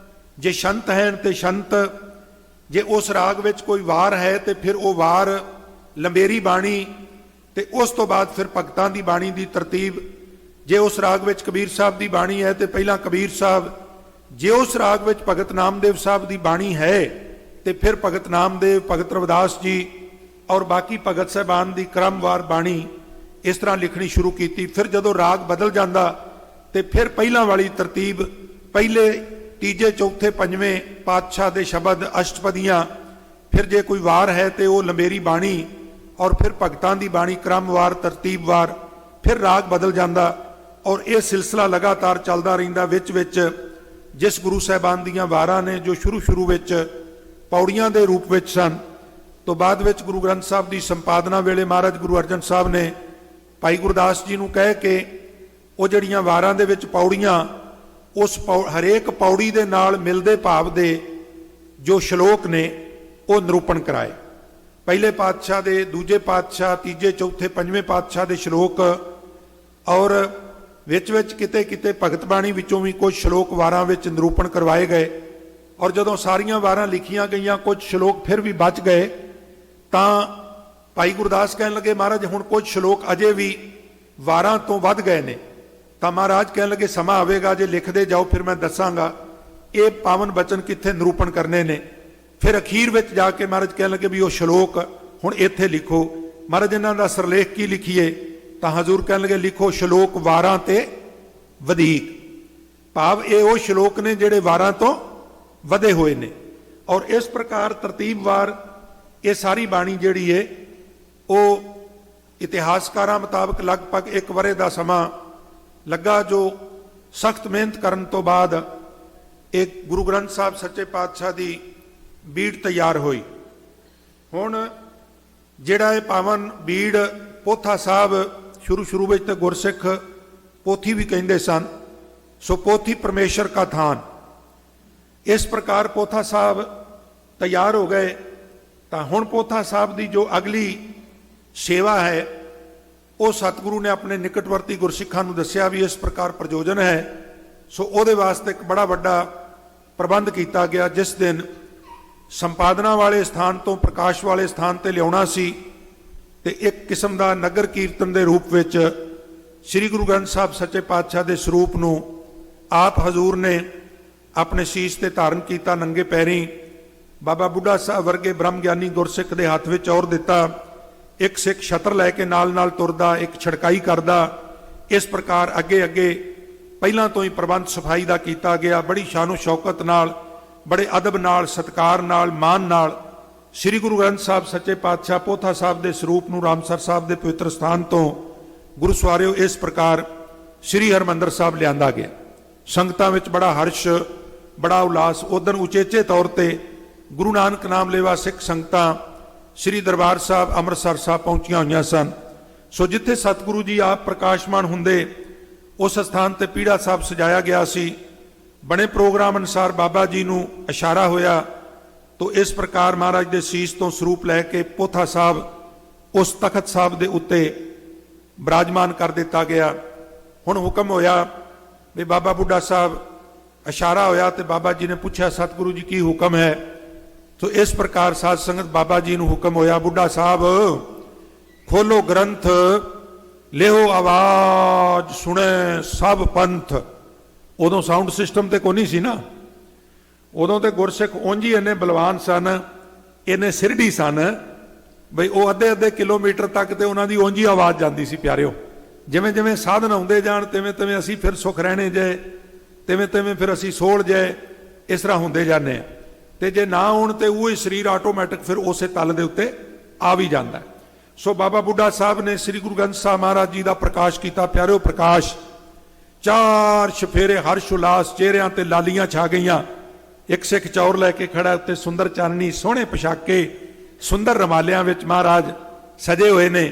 ਜੇ ਸ਼ੰਤ ਹਨ ਤੇ ਸ਼ੰਤ, ਜੇ ਉਸ ਰਾਗ ਵਿੱਚ ਕੋਈ ਵਾਰ ਹੈ ਤੇ ਫਿਰ ਉਹ ਵਾਰ, ਲੰਬੇਰੀ ਬਾਣੀ, ਤੇ ਉਸ ਤੋਂ ਬਾਅਦ ਫਿਰ ਭਗਤਾਂ ਦੀ ਬਾਣੀ ਦੀ ਤਰਤੀਬ। ਜੇ ਉਸ ਰਾਗ ਵਿੱਚ ਕਬੀਰ ਸਾਹਿਬ ਦੀ ਬਾਣੀ ਹੈ ਤੇ ਪਹਿਲਾਂ ਕਬੀਰ ਸਾਹਿਬ, ਜੇ ਉਸ ਰਾਗ ਵਿੱਚ ਭਗਤ ਨਾਮਦੇਵ ਸਾਹਿਬ ਦੀ ਬਾਣੀ ਹੈ ਤੇ ਫਿਰ ਭਗਤ ਨਾਮਦੇਵ, ਭਗਤ ਰਵਿਦਾਸ ਜੀ ਔਰ ਬਾਕੀ ਭਗਤ ਸਾਹਿਬਾਨ ਦੀ ਕ੍ਰਮਵਾਰ ਬਾਣੀ ਇਸ ਤਰ੍ਹਾਂ ਲਿਖਣੀ ਸ਼ੁਰੂ ਕੀਤੀ। ਫਿਰ ਜਦੋਂ ਰਾਗ ਬਦਲ ਜਾਂਦਾ ਤੇ ਫਿਰ ਪਹਿਲਾਂ ਵਾਲੀ ਤਰਤੀਬ, ਪਹਿਲੇ ਤੀਜੇ ਚੌਥੇ ਪੰਜਵੇਂ ਪਾਤਸ਼ਾਹ ਦੇ ਸ਼ਬਦ ਅਸ਼ਟਪਦੀਆਂ, ਫਿਰ ਜੇ ਕੋਈ ਵਾਰ ਹੈ ਤੇ ਉਹ ਲੰਬੇਰੀ ਬਾਣੀ, ਔਰ ਫਿਰ ਭਗਤਾਂ ਦੀ ਬਾਣੀ ਕ੍ਰਮਵਾਰ ਤਰਤੀਬਵਾਰ, ਫਿਰ ਰਾਗ ਬਦਲ ਜਾਂਦਾ ਔਰ ਇਹ ਸਿਲਸਿਲਾ ਲਗਾਤਾਰ ਚੱਲਦਾ ਰਹਿੰਦਾ। ਵਿੱਚ ਵਿੱਚ ਜਿਸ ਗੁਰੂ ਸਾਹਿਬਾਨ ਦੀਆਂ ਵਾਰਾਂ ਨੇ ਜੋ ਸ਼ੁਰੂ ਵਿੱਚ ਪੌੜੀਆਂ ਦੇ ਰੂਪ ਵਿੱਚ ਸਨ, ਤੋਂ ਬਾਅਦ ਵਿੱਚ ਗੁਰੂ ਗ੍ਰੰਥ ਸਾਹਿਬ ਦੀ ਸੰਪਾਦਨਾ ਵੇਲੇ ਮਹਾਰਾਜ ਗੁਰੂ ਅਰਜਨ ਸਾਹਿਬ ਨੇ ਭਾਈ ਗੁਰਦਾਸ ਜੀ ਨੂੰ ਕਹਿ ਕੇ ਉਹ ਜਿਹੜੀਆਂ ਵਾਰਾਂ ਦੇ ਵਿੱਚ ਪੌੜੀਆਂ, ਉਸ ਹਰੇਕ ਪੌੜੀ ਦੇ ਨਾਲ ਮਿਲਦੇ ਭਾਵ ਦੇ ਜੋ ਸ਼ਲੋਕ ਨੇ ਉਹ ਨਿਰੂਪਣ ਕਰਾਏ। ਪਹਿਲੇ ਪਾਤਸ਼ਾਹ ਦੇ, ਦੂਜੇ ਪਾਤਸ਼ਾਹ, ਤੀਜੇ ਚੌਥੇ ਪੰਜਵੇਂ ਪਾਤਸ਼ਾਹ ਦੇ ਸ਼ਲੋਕ, ਔਰ ਵਿੱਚ ਕਿਤੇ ਕਿਤੇ ਭਗਤ ਬਾਣੀ ਵਿੱਚੋਂ ਵੀ ਕੁਝ ਸ਼ਲੋਕ ਵਾਰਾਂ ਵਿੱਚ ਨਿਰੂਪਣ ਕਰਵਾਏ ਗਏ। ਔਰ ਜਦੋਂ ਸਾਰੀਆਂ ਵਾਰਾਂ ਲਿਖੀਆਂ ਗਈਆਂ, ਕੁਝ ਸ਼ਲੋਕ ਫਿਰ ਵੀ ਬਚ ਗਏ, ਤਾਂ ਭਾਈ ਗੁਰਦਾਸ ਕਹਿਣ ਲੱਗੇ ਮਹਾਰਾਜ ਹੁਣ ਕੁਝ ਸ਼ਲੋਕ ਅਜੇ ਵੀ ਵਾਰਾਂ ਤੋਂ ਵੱਧ ਗਏ ਨੇ। ਤਾਂ ਮਹਾਰਾਜ ਕਹਿਣ ਲੱਗੇ ਸਮਾਂ ਆਵੇਗਾ, ਜੇ ਲਿਖਦੇ ਜਾਓ ਫਿਰ ਮੈਂ ਦੱਸਾਂਗਾ ਇਹ ਪਾਵਨ ਬਚਨ ਕਿੱਥੇ ਨਿਰੂਪਣ ਕਰਨੇ ਨੇ। ਫਿਰ ਅਖੀਰ ਵਿੱਚ ਜਾ ਕੇ ਮਹਾਰਾਜ ਕਹਿਣ ਲੱਗੇ ਵੀ ਉਹ ਸ਼ਲੋਕ ਹੁਣ ਇੱਥੇ ਲਿਖੋ। ਮਹਾਰਾਜ ਇਹਨਾਂ ਦਾ ਸਰਲੇਖ ਕੀ ਲਿਖੀਏ? ਤਾਂ ਹਜ਼ੂਰ ਕਹਿਣ ਲੱਗੇ ਲਿਖੋ ਸ਼ਲੋਕ ਵਾਰਾਂ ਤੇ ਵਧੀਕ। ਭਾਵ ਇਹ ਉਹ ਸ਼ਲੋਕ ਨੇ ਜਿਹੜੇ ਵਾਰਾਂ ਤੋਂ ਵਧੇ ਹੋਏ ਨੇ। ਔਰ ਇਸ ਪ੍ਰਕਾਰ ਤਰਤੀਬਵਾਰ ਇਹ ਸਾਰੀ ਬਾਣੀ ਜਿਹੜੀ ਹੈ ਉਹ ਇਤਿਹਾਸਕਾਰਾਂ ਮੁਤਾਬਕ ਲਗਭਗ 1 ਵਰ੍ਹੇ ਦਾ ਸਮਾਂ ਲੱਗਾ, ਜੋ ਸਖਤ ਮਿਹਨਤ ਕਰਨ ਤੋਂ ਬਾਅਦ ਇੱਕ ਗੁਰੂ ਗ੍ਰੰਥ ਸਾਹਿਬ ਸੱਚੇ ਪਾਤਸ਼ਾਹ ਦੀ ਬੀੜ ਤਿਆਰ ਹੋਈ। ਹੁਣ ਜਿਹੜਾ ਇਹ ਪਾਵਨ ਬੀੜ ਪੋਥਾ ਸਾਹਿਬ ਸ਼ੁਰੂ ਵਿੱਚ ਤੇ ਗੁਰਸਿੱਖ ਪੋਥੀ ਵੀ ਕਹਿੰਦੇ ਸਨ, ਸੋ ਪੋਥੀ ਪਰਮੇਸ਼ਰ ਕਾ ਥਾਨ। ਇਸ ਪ੍ਰਕਾਰ ਪੋਥਾ ਸਾਹਿਬ ਤਿਆਰ ਹੋ ਗਏ। ਤਾਂ ਹੁਣ ਪੋਥਾ ਸਾਹਿਬ ਦੀ ਜੋ ਅਗਲੀ ਸੇਵਾ ਹੈ ਉਹ ਸਤਿਗੁਰੂ ਨੇ ਆਪਣੇ ਨਿਕਟਵਰਤੀ ਗੁਰਸਿੱਖਾਂ ਨੂੰ ਦੱਸਿਆ ਵੀ ਇਸ ਪ੍ਰਕਾਰ ਪ੍ਰਯੋਜਨ ਹੈ। ਸੋ ਉਹਦੇ ਵਾਸਤੇ ਇੱਕ ਬੜਾ ਵੱਡਾ ਪ੍ਰਬੰਧ ਕੀਤਾ ਗਿਆ। ਜਿਸ ਦਿਨ ਸੰਪਾਦਨਾ ਵਾਲੇ ਸਥਾਨ ਤੋਂ ਪ੍ਰਕਾਸ਼ ਵਾਲੇ ਸਥਾਨ ਤੇ ਲਿਆਉਣਾ ਸੀ ਤੇ ਇੱਕ ਕਿਸਮ ਦਾ ਨਗਰ ਕੀਰਤਨ ਦੇ ਰੂਪ ਵਿੱਚ ਸ੍ਰੀ ਗੁਰੂ ਗ੍ਰੰਥ ਸਾਹਿਬ ਸੱਚੇ ਪਾਤਸ਼ਾਹ ਦੇ ਸਰੂਪ ਨੂੰ ਆਪ ਹਜ਼ੂਰ ਨੇ ਆਪਣੇ ਸੀਸ ਤੇ ਧਾਰਨ ਕੀਤਾ, ਨੰਗੇ ਪੈਰੀਂ ਬਾਬਾ ਬੁੱਢਾ ਸਾਹਿਬ ਵਰਗੇ ਬ੍ਰਹਮ ਗਿਆਨੀ ਗੁਰਸਿੱਖ ਦੇ ਹੱਥ ਵਿੱਚ ਔਰ ਦਿੱਤਾ। ਇੱਕ ਸਿੱਖ ਛਤਰ ਲੈ ਕੇ ਨਾਲ ਤੁਰਦਾ, ਇੱਕ ਛੜਕਾਈ ਕਰਦਾ। ਇਸ ਪ੍ਰਕਾਰ ਅੱਗੇ ਪਹਿਲਾਂ ਤੋਂ ਹੀ ਪ੍ਰਬੰਧ ਸਫਾਈ ਦਾ ਕੀਤਾ ਗਿਆ। ਬੜੀ ਸ਼ਾਨੋ ਸ਼ੌਕਤ ਨਾਲ, ਬੜੇ ਅਦਬ ਨਾਲ, ਸਤਿਕਾਰ ਨਾਲ, ਮਾਨ ਨਾਲ ਸ੍ਰੀ ਗੁਰੂ ਗ੍ਰੰਥ ਸਾਹਿਬ ਸੱਚੇ ਪਾਤਸ਼ਾਹ ਪੋਥਾ ਸਾਹਿਬ ਦੇ ਸਰੂਪ ਨੂੰ ਰਾਮਸਰ ਸਾਹਿਬ ਦੇ ਪਵਿੱਤਰ ਸਥਾਨ ਤੋਂ ਗੁਰੂ ਸਵਾਰਿਓ ਇਸ ਪ੍ਰਕਾਰ ਸ੍ਰੀ ਹਰਿਮੰਦਰ ਸਾਹਿਬ ਲਿਆਂਦਾ ਗਿਆ। ਸੰਗਤਾਂ ਵਿੱਚ ਬੜਾ ਹਰਸ਼, ਬੜਾ ਉਲਾਸ। ਉਦੋਂ ਉਚੇਚੇ ਤੌਰ ਤੇ ਗੁਰੂ ਨਾਨਕ ਨਾਮ ਲੇਵਾ ਸਿੱਖ ਸੰਗਤਾਂ ਸ੍ਰੀ ਦਰਬਾਰ ਸਾਹਿਬ ਅੰਮ੍ਰਿਤਸਰ ਸਾਹਿਬ ਪਹੁੰਚੀਆਂ ਹੋਈਆਂ ਸਨ। ਸੋ ਜਿੱਥੇ ਸਤਿਗੁਰੂ ਜੀ ਆਪ ਪ੍ਰਕਾਸ਼ਮਾਨ ਹੁੰਦੇ ਉਸ ਸਥਾਨ ਤੇ ਪੀੜਾ ਸਾਹਿਬ ਸਜਾਇਆ ਗਿਆ ਸੀ। ਬਣੇ ਪ੍ਰੋਗਰਾਮ ਅਨੁਸਾਰ ਬਾਬਾ ਜੀ ਨੂੰ ਇਸ਼ਾਰਾ ਹੋਇਆ ਤੋ ਇਸ ਪ੍ਰਕਾਰ ਮਹਾਰਾਜ ਦੇ ਸੀਸ ਤੋਂ ਸਰੂਪ ਲੈ ਕੇ ਪੋਥਾ ਸਾਹਿਬ ਉਸ ਤਖਤ ਸਾਹਿਬ ਦੇ ਉੱਤੇ ਬਿਰਾਜਮਾਨ ਕਰ ਦਿੱਤਾ ਗਿਆ। ਹੁਣ ਹੁਕਮ ਹੋਇਆ ਵੀ ਬਾਬਾ ਬੁੱਢਾ ਸਾਹਿਬ, ਇਸ਼ਾਰਾ ਹੋਇਆ ਤੇ ਬਾਬਾ ਜੀ ਨੇ ਪੁੱਛਿਆ ਸਤਿਗੁਰੂ ਜੀ ਕੀ ਹੁਕਮ ਹੈ? ਤੋ ਇਸ ਪ੍ਰਕਾਰ ਸਾਧ ਸੰਗਤ ਬਾਬਾ ਜੀ ਨੂੰ ਹੁਕਮ ਹੋਇਆ, ਬੁੱਢਾ ਸਾਹਿਬ ਖੋਲੋ ਗ੍ਰੰਥ, ਲਿਓ ਆਵਾਜ਼, ਸੁਣੇ ਸਭ ਪੰਥ। ਉਦੋਂ ਸਾਊਂਡ ਸਿਸਟਮ ਤੇ ਕੋਈ ਨਹੀਂ ਸੀ ਨਾ। ਉਦੋਂ ਤੇ ਗੁਰਸਿੱਖ ਉਂਝ ਹੀ ਇੰਨੇ ਬਲਵਾਨ ਸਨ, ਇੰਨੇ ਸਿਰੜੀ ਸਨ ਬਈ ਉਹ ਅੱਧੇ ਕਿਲੋਮੀਟਰ ਤੱਕ ਤੇ ਉਹਨਾਂ ਦੀ ਉਂਝ ਹੀ ਆਵਾਜ਼ ਜਾਂਦੀ ਸੀ। ਪਿਆਰਿਓ, ਜਿਵੇਂ ਸਾਧਨ ਆਉਂਦੇ ਜਾਣ ਤਿਵੇਂ ਅਸੀਂ ਫਿਰ ਸੁਖ ਰਹਿਣੇ ਜਾਏ, ਤਿਵੇਂ ਫਿਰ ਅਸੀਂ ਸੋਲ ਜਾਏ, ਇਸ ਤਰ੍ਹਾਂ ਹੁੰਦੇ ਜਾਂਦੇ ਆ। ਤੇ ਜੇ ਨਾ ਆਉਣ ਤੇ ਉਹ ਸਰੀਰ ਆਟੋਮੈਟਿਕ ਫਿਰ ਉਸੇ ਤਲ ਦੇ ਉੱਤੇ ਆ ਵੀ ਜਾਂਦਾ। ਸੋ ਬਾਬਾ ਬੁੱਢਾ ਸਾਹਿਬ ਨੇ ਸ੍ਰੀ ਗੁਰੂ ਗ੍ਰੰਥ ਸਾਹਿਬ ਮਹਾਰਾਜ ਜੀ ਦਾ ਪ੍ਰਕਾਸ਼ ਕੀਤਾ। ਪਿਆਰਿਓ, ਪ੍ਰਕਾਸ਼ 4 ਚੁਫੇਰੇ ਹਰਸ਼ ਉਲਾਸ, ਚਿਹਰਿਆਂ ਤੇ ਲਾਲੀਆਂ ਛਾ ਗਈਆਂ। ਇੱਕ ਸਿੱਖ ਚੌਰ ਲੈ ਕੇ ਖੜਾ, ਉੱਤੇ ਸੁੰਦਰ ਚਾਨਣੀ, ਸੋਹਣੇ ਪੋਸ਼ਾਕੇ, ਸੁੰਦਰ ਰਮਾਲਿਆਂ ਵਿੱਚ ਮਹਾਰਾਜ ਸਜੇ ਹੋਏ ਨੇ।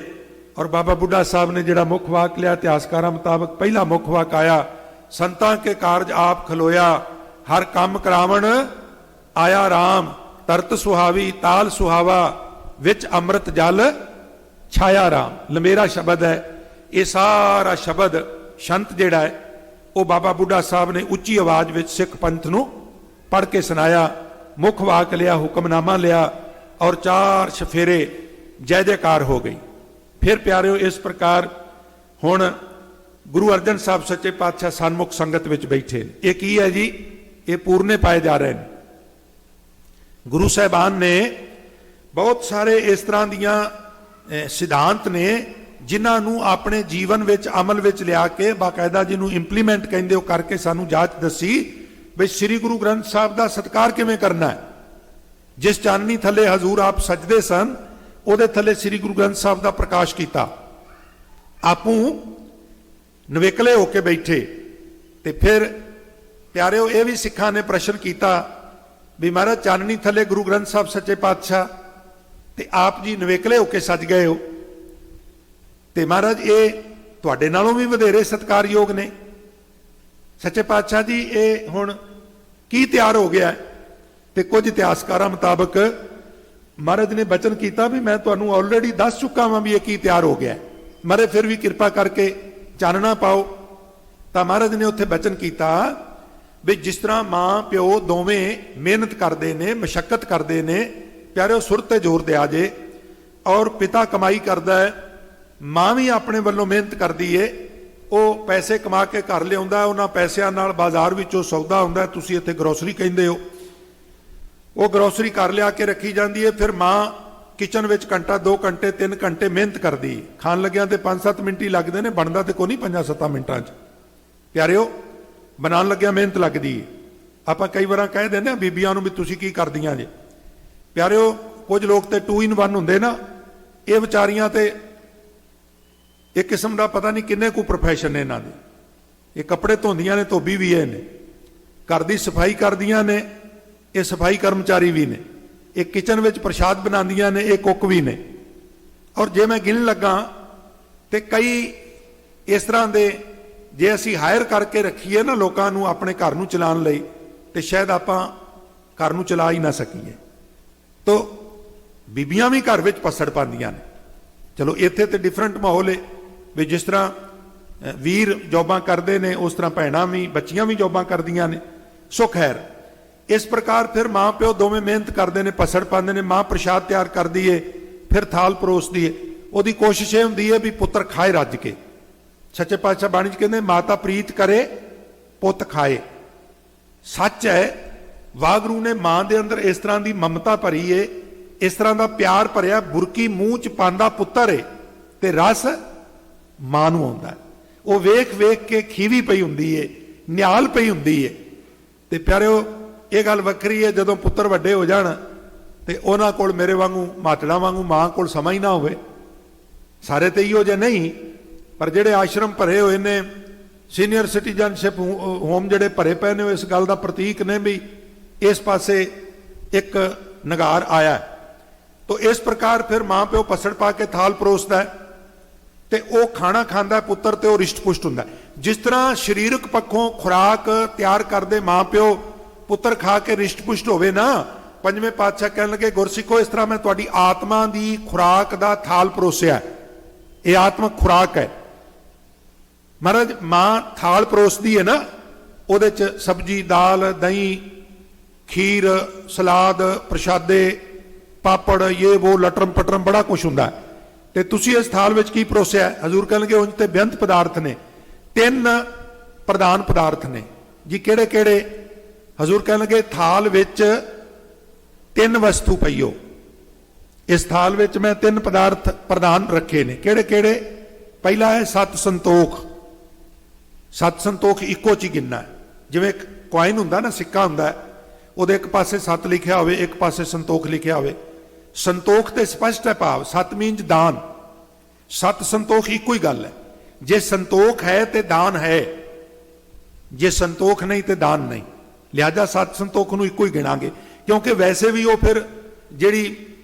ਔਰ ਬਾਬਾ ਬੁੱਢਾ ਸਾਹਿਬ ਨੇ ਜਿਹੜਾ ਮੁੱਖ ਵਾਕ ਲਿਆ, ਇਤਿਹਾਸਕਾਰਾਂ ਮੁਤਾਬਕ ਪਹਿਲਾ ਮੁੱਖ ਵਾਕ ਆਇਆ, ਸੰਤਾਂ ਕੇ ਕਾਰਜ ਆਪ ਖਲੋਇਆ, ਹਰ ਕੰਮ ਕਰਾਵਣ ਆਇਆ ਰਾਮ, ਤਰਤ ਸੁਹਾਵੀ ਤਾਲ ਸੁਹਾਵਾ, ਵਿੱਚ ਅੰਮ੍ਰਿਤ ਜਲ ਛਾਇਆ ਰਾਮ। ਲੰਮੇਰਾ ਸ਼ਬਦ ਹੈ ਇਹ ਸਾਰਾ ਸ਼ਬਦ। ਸ਼ੰਤ ਜਿਹੜਾ ਹੈ ਉਹ ਬਾਬਾ ਬੁੱਢਾ ਸਾਹਿਬ ਨੇ ਉੱਚੀ ਆਵਾਜ਼ ਵਿੱਚ ਸਿੱਖ ਪੰਥ ਨੂੰ ਪੜ੍ਹ ਕੇ ਸੁਣਾਇਆ। ਮੁੱਖ ਵਾਕ ਲਿਆ, ਹੁਕਮਨਾਮਾ ਲਿਆ ਔਰ 4 ਚੁਫੇਰੇ ਜੈ ਜੈਕਾਰ ਹੋ ਗਈ। ਫਿਰ ਪਿਆਰਿਓ, ਇਸ ਪ੍ਰਕਾਰ ਹੁਣ ਗੁਰੂ ਅਰਜਨ ਸਾਹਿਬ ਸੱਚੇ ਪਾਤਸ਼ਾਹ ਸਨਮੁਖ ਸੰਗਤ ਵਿੱਚ ਬੈਠੇ ਨੇ। ਇਹ ਕੀ ਹੈ ਜੀ? ਇਹ ਪੂਰਨੇ ਪਾਏ ਜਾ ਰਹੇ ਨੇ। ਗੁਰੂ ਸਾਹਿਬਾਨ ਨੇ ਬਹੁਤ ਸਾਰੇ ਇਸ ਤਰ੍ਹਾਂ ਦੀਆਂ ਸਿਧਾਂਤ ਨੇ ਜਿਨ੍ਹਾਂ ਨੂੰ ਆਪਣੇ ਜੀਵਨ ਵਿੱਚ ਅਮਲ ਵਿੱਚ ਲਿਆ ਕੇ ਬਾਕਾਇਦਾ ਜਿਹਨੂੰ ਇੰਪਲੀਮੈਂਟ ਕਹਿੰਦੇ ਉਹ ਕਰਕੇ ਸਾਨੂੰ ਜਾਂਚ ਦੱਸੀ ਵੀ ਸ੍ਰੀ ਗੁਰੂ ਗ੍ਰੰਥ ਸਾਹਿਬ ਦਾ ਸਤਿਕਾਰ ਕਿਵੇਂ ਕਰਨਾ ਹੈ। ਜਿਸ ਚਾਨਣੀ ਥੱਲੇ ਹਜ਼ੂਰ ਆਪ ਸਜਦੇ ਸਨ ਉਹਦੇ ਥੱਲੇ ਸ੍ਰੀ ਗੁਰੂ ਗ੍ਰੰਥ ਸਾਹਿਬ ਦਾ ਪ੍ਰਕਾਸ਼ ਕੀਤਾ। ਆਪੂ ਨਵੇਕਲੇ ਹੋ ਕੇ ਬੈਠੇ। ਤੇ ਫਿਰ ਪਿਆਰਿਓ, ਇਹ ਵੀ ਸਿੱਖਾਂ ਨੇ ਪ੍ਰਸ਼ਨ ਕੀਤਾ ਵੀ ਮਹਾਰਾਜ ਚਾਨਣੀ ਥੱਲੇ ਗੁਰੂ ਗ੍ਰੰਥ ਸਾਹਿਬ ਸੱਚੇ ਪਾਤਸ਼ਾਹ ਤੇ ਆਪ ਜੀ ਨਵੇਕਲੇ ਹੋ ਕੇ ਸਜ ਗਏ ਹੋ, ਤੇ ਮਹਾਰਾਜ ਇਹ ਤੁਹਾਡੇ ਨਾਲੋਂ ਵੀ ਵਧੇਰੇ ਸਤਿਕਾਰਯੋਗ ਨੇ। ਸੱਚੇ ਪਾਤਸ਼ਾਹ ਜੀ ਇਹ ਹੁਣ ਕੀ ਤਿਆਰ ਹੋ ਗਿਆ? ਤੇ ਕੁਝ ਇਤਿਹਾਸਕਾਰਾਂ ਮੁਤਾਬਕ ਮਹਾਰਾਜ ਨੇ ਬਚਨ ਕੀਤਾ ਵੀ ਮੈਂ ਤੁਹਾਨੂੰ ਆਲਰੇਡੀ ਦੱਸ ਚੁੱਕਾ ਵਾਂ ਵੀ ਇਹ ਕੀ ਤਿਆਰ ਹੋ ਗਿਆ, ਮਹਾਰਾਜ ਫਿਰ ਵੀ ਕਿਰਪਾ ਕਰਕੇ ਚਾਨਣਾ ਪਾਓ। ਤਾਂ ਮਹਾਰਾਜ ਨੇ ਉੱਥੇ ਬਚਨ ਕੀਤਾ ਵੀ ਜਿਸ ਤਰ੍ਹਾਂ ਮਾਂ ਪਿਓ ਦੋਵੇਂ ਮਿਹਨਤ ਕਰਦੇ ਨੇ, ਮਸ਼ੱਕਤ ਕਰਦੇ ਨੇ, ਪਿਆਰਿਓ ਸੁਰ ਤੇ ਜ਼ੋਰ ਦਿਆ ਜੇ, ਔਰ ਪਿਤਾ ਕਮਾਈ ਕਰਦਾ ਹੈ, ਮਾਂ ਵੀ ਆਪਣੇ ਵੱਲੋਂ ਮਿਹਨਤ ਕਰਦੀ ਏ, ਉਹ ਪੈਸੇ ਕਮਾ ਕੇ ਘਰ ਲਿਆਉਂਦਾ, ਉਹਨਾਂ ਪੈਸਿਆਂ ਨਾਲ ਬਾਜ਼ਾਰ ਵਿੱਚੋਂ ਸੌਦਾ ਹੁੰਦਾ, ਤੁਸੀਂ ਇੱਥੇ ਗਰੋਸਰੀ ਕਹਿੰਦੇ ਹੋ, ਉਹ ਗਰੋਸਰੀ ਘਰ ਲਿਆ ਕੇ ਰੱਖੀ ਜਾਂਦੀ ਹੈ। ਫਿਰ ਮਾਂ किचन विच घंटा 2 घंटे 3 घंटे मेहनत करदी, खाण लग्या ते 5-7 मिनट ही लगदे ने, बनदा ते कोई नहीं 5-7 मिनटां च। प्यारिओ बनाउण लग्या मेहनत लगदी है। आपां कई वार कह दिंदे आ बीबियां नूं भी तुसीं की करदियां जे। प्यारिओ कुछ लोग ते 2 in 1 हुंदे ना, ये विचारियां ते एक किस्म का पता नहीं किन्ने को प्रोफैशन ने इन्हां दे। ये कपड़े धोंदियां ने, धोबी भी है ने, घर की सफाई करदियां ने, ये सफाई कर्मचारी भी ने, एक किचन में प्रसाद बनादियां ने, ये कुक भी ने। और जे मैं गिन लगा तो कई इस तरह के जे असी हायर करके रखीए ना लोगों को अपने घर नूं चलाउण लई, तो शायद आपां घर नूं चला ही ना सकीए। तो बीबियां भी घर में पसड़ पादियां ने। चलो इत्थे तो डिफरेंट माहौल है भी, जिस तरह वीर जॉबां करते हैं उस तरह भैणां भी बच्चियां भी जॉबां करदियां ने। सो खैर इस प्रकार फिर माँ प्यो दोवें मेहनत करते हैं, पसड़ पाते हैं। माँ प्रसाद तैयार करती है, फिर थाल परोसती है। उसकी कोशिश ये होंदी है भी पुत्र खाए रज के। सच्चे पातशाह बाणी च कहते माता प्रीत करे पुत खाए। सच है, वाहगुरू ने मां के अंदर इस तरह की ममता भरी है, इस तरह का प्यार भरिया। बुरकी मूँह च पांदा पुत्र है ते रस मां नूं आउंदा है। वो वेख वेख के खीवी पई हुंदी है, निहाल पई हुंदी है। ते प्यारिओ ये गल वक्री है, जदों पुत्र वड्डे हो जाण ते उन्हां कोल मेरे वांगू मातड़ा वांगू मां कोल समा ही ना होवे। सारे तो इहो जे नहीं, पर जिहड़े आश्रम भरे हुए ने, सीनियर सिटीजनशिप होम जिहड़े भरे पे ने, इस गल का प्रतीक ने भी इस पासे एक नगार आया। तो इस प्रकार फिर मां प्यो पसड़ पा के थाल परोसदा है ते वो खाना खाता पुत्र, तो रिष्ट पुष्ट हुंदा। जिस तरह शरीरक पक्षों खुराक तैयार करते मां प्यो, पुत्र खा के रिष्ट पुष्ट होवे ना। पंजवें पातशाह कहन लगे गुरसिखो इस तरह मैं तुहाडी आत्मा की खुराक का थाल परोसिया। ये आत्मक खुराक है। महाराज मां थाल परोसदी है ना, उहदे च सब्जी दाल दही खीर सलाद प्रशादे पापड़ ये वो लटरम पटरम बड़ा कुछ हुंदा है। ते तुसीं इस थाल विच की परोसिया? हजूर कहणगे उंज ते बेअंत पदार्थ ने, 3 प्रधान पदार्थ ने जी। किहड़े किहड़े? हजूर कहणगे थाल विच 3 वस्तु पईओ। इस थाल विच मैं 3 पदार्थ प्रधान रखे ने। किहड़े किहड़े? पहला है सत संतोख। सत संतोख इक्को च गिनना है। जिवें कॉइन हुंदा ना, सिक्का हुंदा है, उहदे एक पासे सत लिखिया होवे, एक पासे संतोख लिखिया होवे। संतोख ते स्पष्ट है भाव, सत मीनज दान। सत संतोख इक्को ही गल है। जे संतोख है तो दान है, जे संतोख नहीं तो दान नहीं। लिहाजा सत संतोख नूं इक्को ही गिणांगे, क्योंकि वैसे भी वो फिर जिहड़ी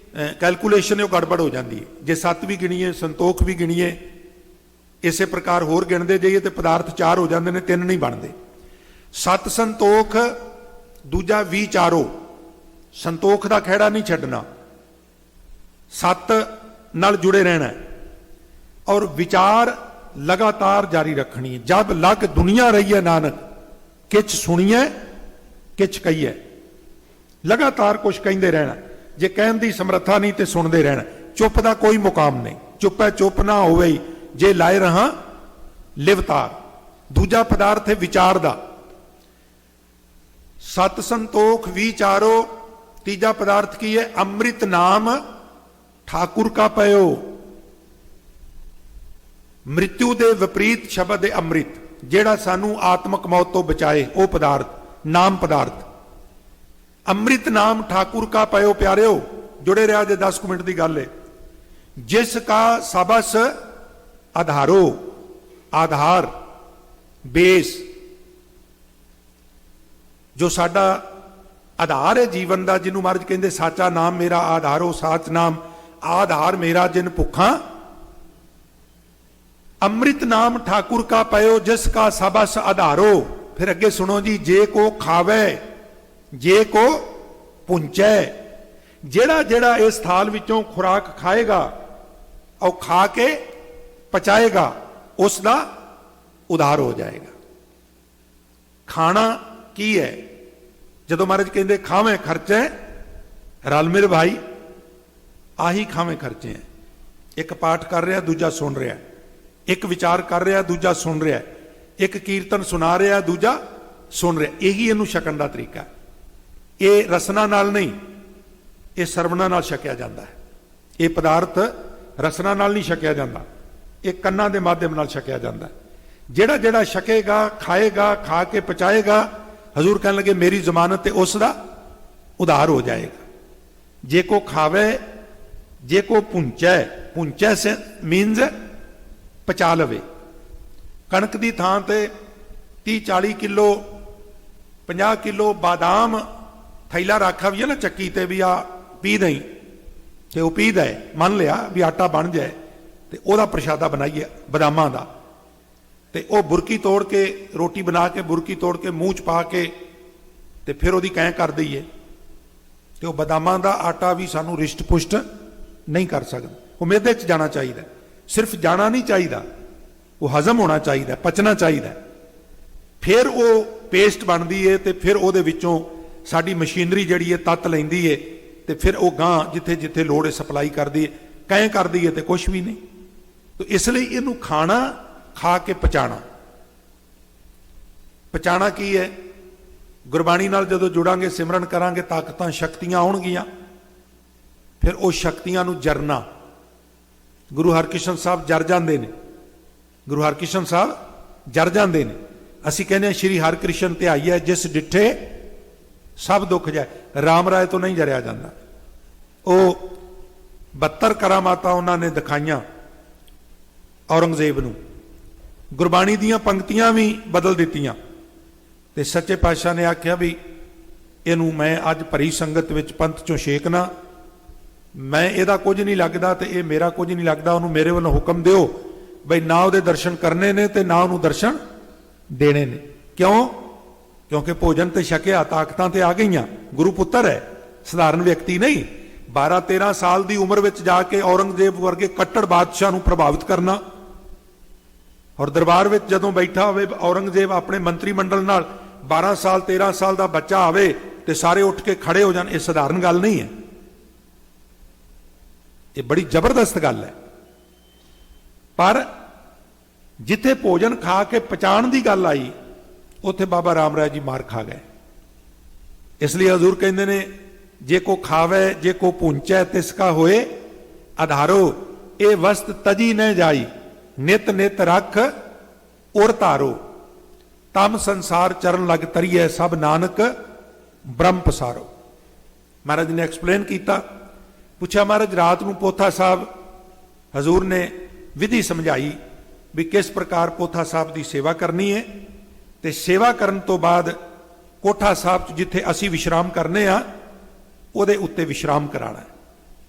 कैलकुलेशन है वो गड़बड़ हो जाती है। जे सत भी गिणीए संतोख भी गिणीए, इसे प्रकार होर गिणदे जाइए तो पदार्थ 4 हो जाते हैं, 3 नहीं बनते। सत संतोख, दूजा विचारो। संतोख का खैड़ा नहीं छड्डना, सत नाल जुड़े रहना है, और विचार लगातार जारी रखनी है। जब लग दुनिया रही है नानक, किच सुनिए किच कहिए। लगातार कुछ कहते रहना। जे कहन की समर्था नहीं तो सुनते रहना। चुप का कोई मुकाम नहीं। चुप है चुप ना होवे, जे लाए रहा लिवतार। दूजा पदार्थ है विचार का। सत संतोख विचारो। तीजा पदार्थ की है? अमृत नाम ठाकुर का पयो। मृत्यु दे विपरीत शब्द है अमृत, जेड़ा सानू आत्मक मौत तो बचाए, वो पदार्थ नाम पदार्थ। अमृत नाम ठाकुर का पयो। प्यारिओ जुड़े रहा जे 10 मिनट की गल है। जिसका सबस आधारो, आधार बेस, जो साडा आधार है जीवन का, जिन्हों महाराज कहते साचा नाम मेरा आधारो, साच नाम आधार मेरा जिन भुखा। अमृत नाम ठाकुर का पयो, जिसका सबस आधारो। फिर अगे सुनो जी, जे को खावे जे को पुंचै। जेड़ा जेड़ा इस थाल विचों खुराक खाएगा और खा के पचाएगा, उसका उधार हो जाएगा। खाना की है? जदों महाराज कहते खावें खर्चे रल मेरे भाई, आही खावें खर्चे हैं। एक पाठ कर रहा दूजा सुन रहा, एक विचार कर रहा दूजा सुन रहा, एक कीर्तन सुना रहा दूजा सुन रहा। यही इनू छकन का तरीका। ये रसना नाल नहीं, ये सरवना नाल छकिया जाता है। ਇਹ ਪਦਾਰਥ ਰਸਨਾ ਨਾਲ ਨਹੀਂ ਛਕਿਆ ਜਾਂਦਾ, ਇਹ ਕੰਨਾਂ ਦੇ ਮਾਧਿਅਮ ਨਾਲ ਛਕਿਆ ਜਾਂਦਾ। ਜਿਹੜਾ ਜਿਹੜਾ ਛਕੇਗਾ, ਖਾਏਗਾ, ਖਾ ਕੇ ਪਚਾਏਗਾ, ਹਜ਼ੂਰ ਕਹਿਣ ਲੱਗੇ ਮੇਰੀ ਜ਼ਮਾਨਤ ਤੇ ਉਸ ਦਾ ਉਧਾਰ ਹੋ ਜਾਏਗਾ। ਜੇ ਕੋ ਖਾਵੇ, ਜੇ ਕੋ ਪੁੰਚੈ, ਪੁੰਚੈ ਸੇ ਮੀਨਸ ਪਚਾ ਲਵੇ। ਕਣਕ ਦੀ ਥਾਂ ਤੇ 30-40 ਕਿਲੋ 50 ਕਿਲੋ ਬਾਦਾਮ ਥੈਲਾ ਰੱਖਾ ਵੀ ਹੈ ਨਾ ਚੱਕੀ ਤੇ ਵੀ ਆ ਪੀ ਦਈ, ਤੇ ਉਹ ਪੀਦਾ ਹੈ, ਮੰਨ ਲਿਆ ਵੀ ਆਟਾ ਬਣ ਜਾਏ, ਤੇ ਉਹਦਾ ਪ੍ਰਸ਼ਾਦਾ ਬਣਾਈਏ ਬਦਾਮਾਂ ਦਾ, ਤੇ ਉਹ ਬੁਰਕੀ ਤੋੜ ਕੇ ਰੋਟੀ ਬਣਾ ਕੇ ਬੁਰਕੀ ਤੋੜ ਕੇ ਮੂੰਹ 'ਚ ਪਾ ਕੇ ਤੇ ਫਿਰ ਉਹਦੀ ਕਹਿ ਕਰ ਦਈਏ, ਤੇ ਉਹ ਬਦਾਮਾਂ ਦਾ ਆਟਾ ਵੀ ਸਾਨੂੰ ਰਿਸ਼ਟ ਪੁਸ਼ਟ ਨਹੀਂ ਕਰ ਸਕਦਾ। ਉਹ ਮਿਹਦੇ 'ਚ ਜਾਣਾ ਚਾਹੀਦਾ, ਸਿਰਫ ਜਾਣਾ ਨਹੀਂ ਚਾਹੀਦਾ, ਉਹ ਹਜ਼ਮ ਹੋਣਾ ਚਾਹੀਦਾ, ਪਚਣਾ ਚਾਹੀਦਾ। ਫਿਰ ਉਹ ਪੇਸਟ ਬਣਦੀ ਹੈ, ਤੇ ਫਿਰ ਉਹਦੇ ਵਿੱਚੋਂ ਸਾਡੀ ਮਸ਼ੀਨਰੀ ਜਿਹੜੀ ਹੈ ਤੱਤ ਲੈਂਦੀ ਹੈ, ਤੇ ਫਿਰ ਉਹ ਗਾਂ ਜਿੱਥੇ ਜਿੱਥੇ ਲੋੜ ਹੈ ਸਪਲਾਈ ਕਰਦੀ ਹੈ, ਕਹਿ ਕਰਦੀ ਹੈ, ਤੇ ਕੁਛ ਵੀ ਨਹੀਂ। ਤੇ ਇਸ ਲਈ ਇਹਨੂੰ ਖਾਣਾ, ਖਾ ਕੇ ਪਚਾਣਾ। ਪਚਾਣਾ ਕੀ ਹੈ? ਗੁਰਬਾਣੀ ਨਾਲ ਜਦੋਂ ਜੁੜਾਂਗੇ, ਸਿਮਰਨ ਕਰਾਂਗੇ, ਤਾਕਤਾਂ ਸ਼ਕਤੀਆਂ ਆਉਣਗੀਆਂ, ਫਿਰ ਉਹ ਸ਼ਕਤੀਆਂ ਨੂੰ ਜਰਨਾ। ਗੁਰੂ ਹਰਕ੍ਰਿਸ਼ਨ ਸਾਹਿਬ ਜਰ ਜਾਂਦੇ ਨੇ, ਗੁਰੂ ਹਰਕ੍ਰਿਸ਼ਨ ਸਾਹਿਬ ਜਰ ਜਾਂਦੇ ਨੇ। ਅਸੀਂ ਕਹਿੰਦੇ ਹਾਂ ਸ਼੍ਰੀ ਹਰਕ੍ਰਿਸ਼ਨ ਧਿਆਈਐ ਜਿਸ ਡਿੱਠੇ ਸਭ ਦੁੱਖ ਜਾਏ। ਰਾਮ ਰਾਏ ਤੋਂ ਨਹੀਂ ਜਰਿਆ ਜਾਂਦਾ। ਉਹ 72 ਕਰਾਮਾਤਾਂ ਉਹਨਾਂ ਨੇ ਦਿਖਾਈਆਂ ਔਰੰਗਜ਼ੇਬ ਨੂੰ, ਗੁਰਬਾਣੀ ਦੀਆਂ ਪੰਕਤੀਆਂ ਵੀ ਬਦਲ ਦਿੱਤੀਆਂ, ਤੇ ਸੱਚੇ ਪਾਤਸ਼ਾਹ ਨੇ ਆਖਿਆ ਵੀ ਇਹਨੂੰ ਮੈਂ ਅੱਜ ਭਰੀ ਸੰਗਤ ਵਿੱਚ ਪੰਥ ਚੋਂ ਛੇਕਣਾ, ਮੈਂ ਇਹਦਾ ਕੁਝ ਨਹੀਂ ਲੱਗਦਾ ਤੇ ਇਹ ਮੇਰਾ ਕੁਝ ਨਹੀਂ ਲੱਗਦਾ, ਉਹਨੂੰ ਮੇਰੇ ਵੱਲੋਂ ਹੁਕਮ ਦਿਓ ਬਈ ਨਾ ਉਹਦੇ ਦਰਸ਼ਨ ਕਰਨੇ ਨੇ ਤੇ ਨਾ ਉਹਨੂੰ ਦਰਸ਼ਨ ਦੇਣੇ ਨੇ। ਕਿਉਂ? ਕਿਉਂਕਿ ਭੋਜਨ ਤੇ ਛਕਿਆ, ਤਾਕਤਾਂ ਤੇ ਆ ਗਈਆਂ, ਗੁਰੂ ਪੁੱਤਰ ਹੈ, ਸਧਾਰਨ ਵਿਅਕਤੀ ਨਹੀਂ। 12-13 ਸਾਲ ਦੀ ਉਮਰ ਵਿੱਚ ਜਾ ਕੇ ਔਰੰਗਜ਼ੇਬ ਵਰਗੇ ਕੱਟੜ ਬਾਦਸ਼ਾਹ ਨੂੰ ਪ੍ਰਭਾਵਿਤ ਕਰਨਾ, ਔਰ ਦਰਬਾਰ ਵਿੱਚ ਜਦੋਂ ਬੈਠਾ ਹੋਵੇ ਔਰੰਗਜ਼ੇਬ ਆਪਣੇ ਮੰਤਰੀ ਮੰਡਲ ਨਾਲ, 12 ਸਾਲ 13 ਸਾਲ ਦਾ ਬੱਚਾ ਆਵੇ ਤੇ ਸਾਰੇ ਉੱਠ ਕੇ ਖੜੇ ਹੋ ਜਾਣ, ਇਹ ਸਧਾਰਨ ਗੱਲ ਨਹੀਂ ਹੈ, ਇਹ ਬੜੀ ਜ਼ਬਰਦਸਤ ਗੱਲ ਹੈ। ਪਰ ਜਿੱਥੇ ਭੋਜਨ ਖਾ ਕੇ ਪਚਾਣ ਦੀ ਗੱਲ ਆਈ, ਉੱਥੇ ਬਾਬਾ ਰਾਮ ਰਾਏ ਜੀ ਮਾਰ ਖਾ ਗਏ। ਇਸ ਲਈ ਹਜ਼ੂਰ ਕਹਿੰਦੇ ਨੇ ਜੇ ਕੋ ਖਾਵੇ, ਜੇ ਕੋ ਪੁੰਚੈ ਤਿਸ ਕਾ ਹੋਏ ਆਧਾਰੋ, ਇਹ ਵਸਤ ਤਜੀ ਨ ਜਾਈ, ਨਿਤ ਨਿਤ ਰੱਖ ਉਰ ਧਾਰੋ, ਤਮ ਸੰਸਾਰ ਚਰਨ ਲਗ ਤਰੀਐ, ਸਭ ਨਾਨਕ ਬ੍ਰਹਮ ਪਸਾਰੋ। ਮਹਾਰਾਜ ਨੇ ਐਕਸਪਲੇਨ ਕੀਤਾ, ਪੁੱਛਿਆ ਮਹਾਰਾਜ ਰਾਤ ਨੂੰ ਪੋਥਾ ਸਾਹਿਬ, ਹਜ਼ੂਰ ਨੇ ਵਿਧੀ ਸਮਝਾਈ ਵੀ ਕਿਸ ਪ੍ਰਕਾਰ ਪੋਥਾ ਸਾਹਿਬ ਦੀ ਸੇਵਾ ਕਰਨੀ ਹੈ, ਤੇ ਸੇਵਾ ਕਰਨ ਤੋਂ ਬਾਅਦ ਕੋਠਾ ਸਾਹਿਬ 'ਚ ਜਿੱਥੇ ਅਸੀਂ ਵਿਸ਼ਰਾਮ ਕਰਨੇ ਆ, ਉਹਦੇ ਉੱਤੇ ਵਿਸ਼ਰਾਮ ਕਰਾਣਾ ਹੈ।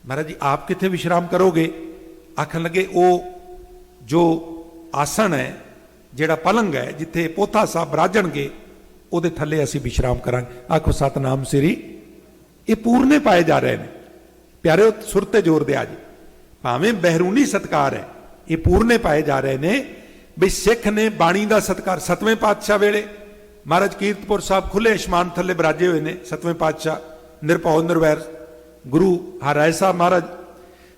ਮਹਾਰਾਜ ਜੀ ਆਪ ਕਿੱਥੇ ਵਿਸ਼ਰਾਮ ਕਰੋਗੇ? ਆਖਣ ਲੱਗੇ ਉਹ ਜੋ ਆਸਣ ਹੈ, ਜਿਹੜਾ ਪਲੰਗ ਹੈ, ਜਿੱਥੇ ਪੋਥਾ ਸਾਹਿਬ ਬਰਾਜਣਗੇ, ਉਹਦੇ ਥੱਲੇ ਅਸੀਂ ਵਿਸ਼ਰਾਮ ਕਰਾਂਗੇ। ਆਖੋ ਸਤਨਾਮ ਸ੍ਰੀ। ਇਹ ਪੂਰਨੇ ਪਾਏ ਜਾ ਰਹੇ ਨੇ ਪਿਆਰਿਓ, ਸੁਰ ਤੇ ਜ਼ੋਰ ਦਿਆ ਜੀ, ਭਾਵੇਂ ਬਹਿਰੂਨੀ ਸਤਕਾਰ ਹੈ, ਇਹ ਪੂਰਨੇ ਪਾਏ ਜਾ ਰਹੇ ਨੇ ਵੀ ਸਿੱਖ ਨੇ ਬਾਣੀ ਦਾ ਸਤਕਾਰ। 7ਵੇਂ ਪਾਤਸ਼ਾਹ ਵੇਲੇ ਮਹਾਰਾਜ ਕੀਰਤਪੁਰ ਸਾਹਿਬ ਖੁੱਲੇ ਅਸ਼ਮਾਨ ਥੱਲੇ ਬਰਾਜੇ ਹੋਏ ਨੇ 7ਵੇਂ ਪਾਤਸ਼ਾਹ, ਨਿਰਭਉ ਨਿਰਵੈਰ ਗੁਰੂ ਹਰਿਰਾਏ ਸਾਹਿਬ ਮਹਾਰਾਜ,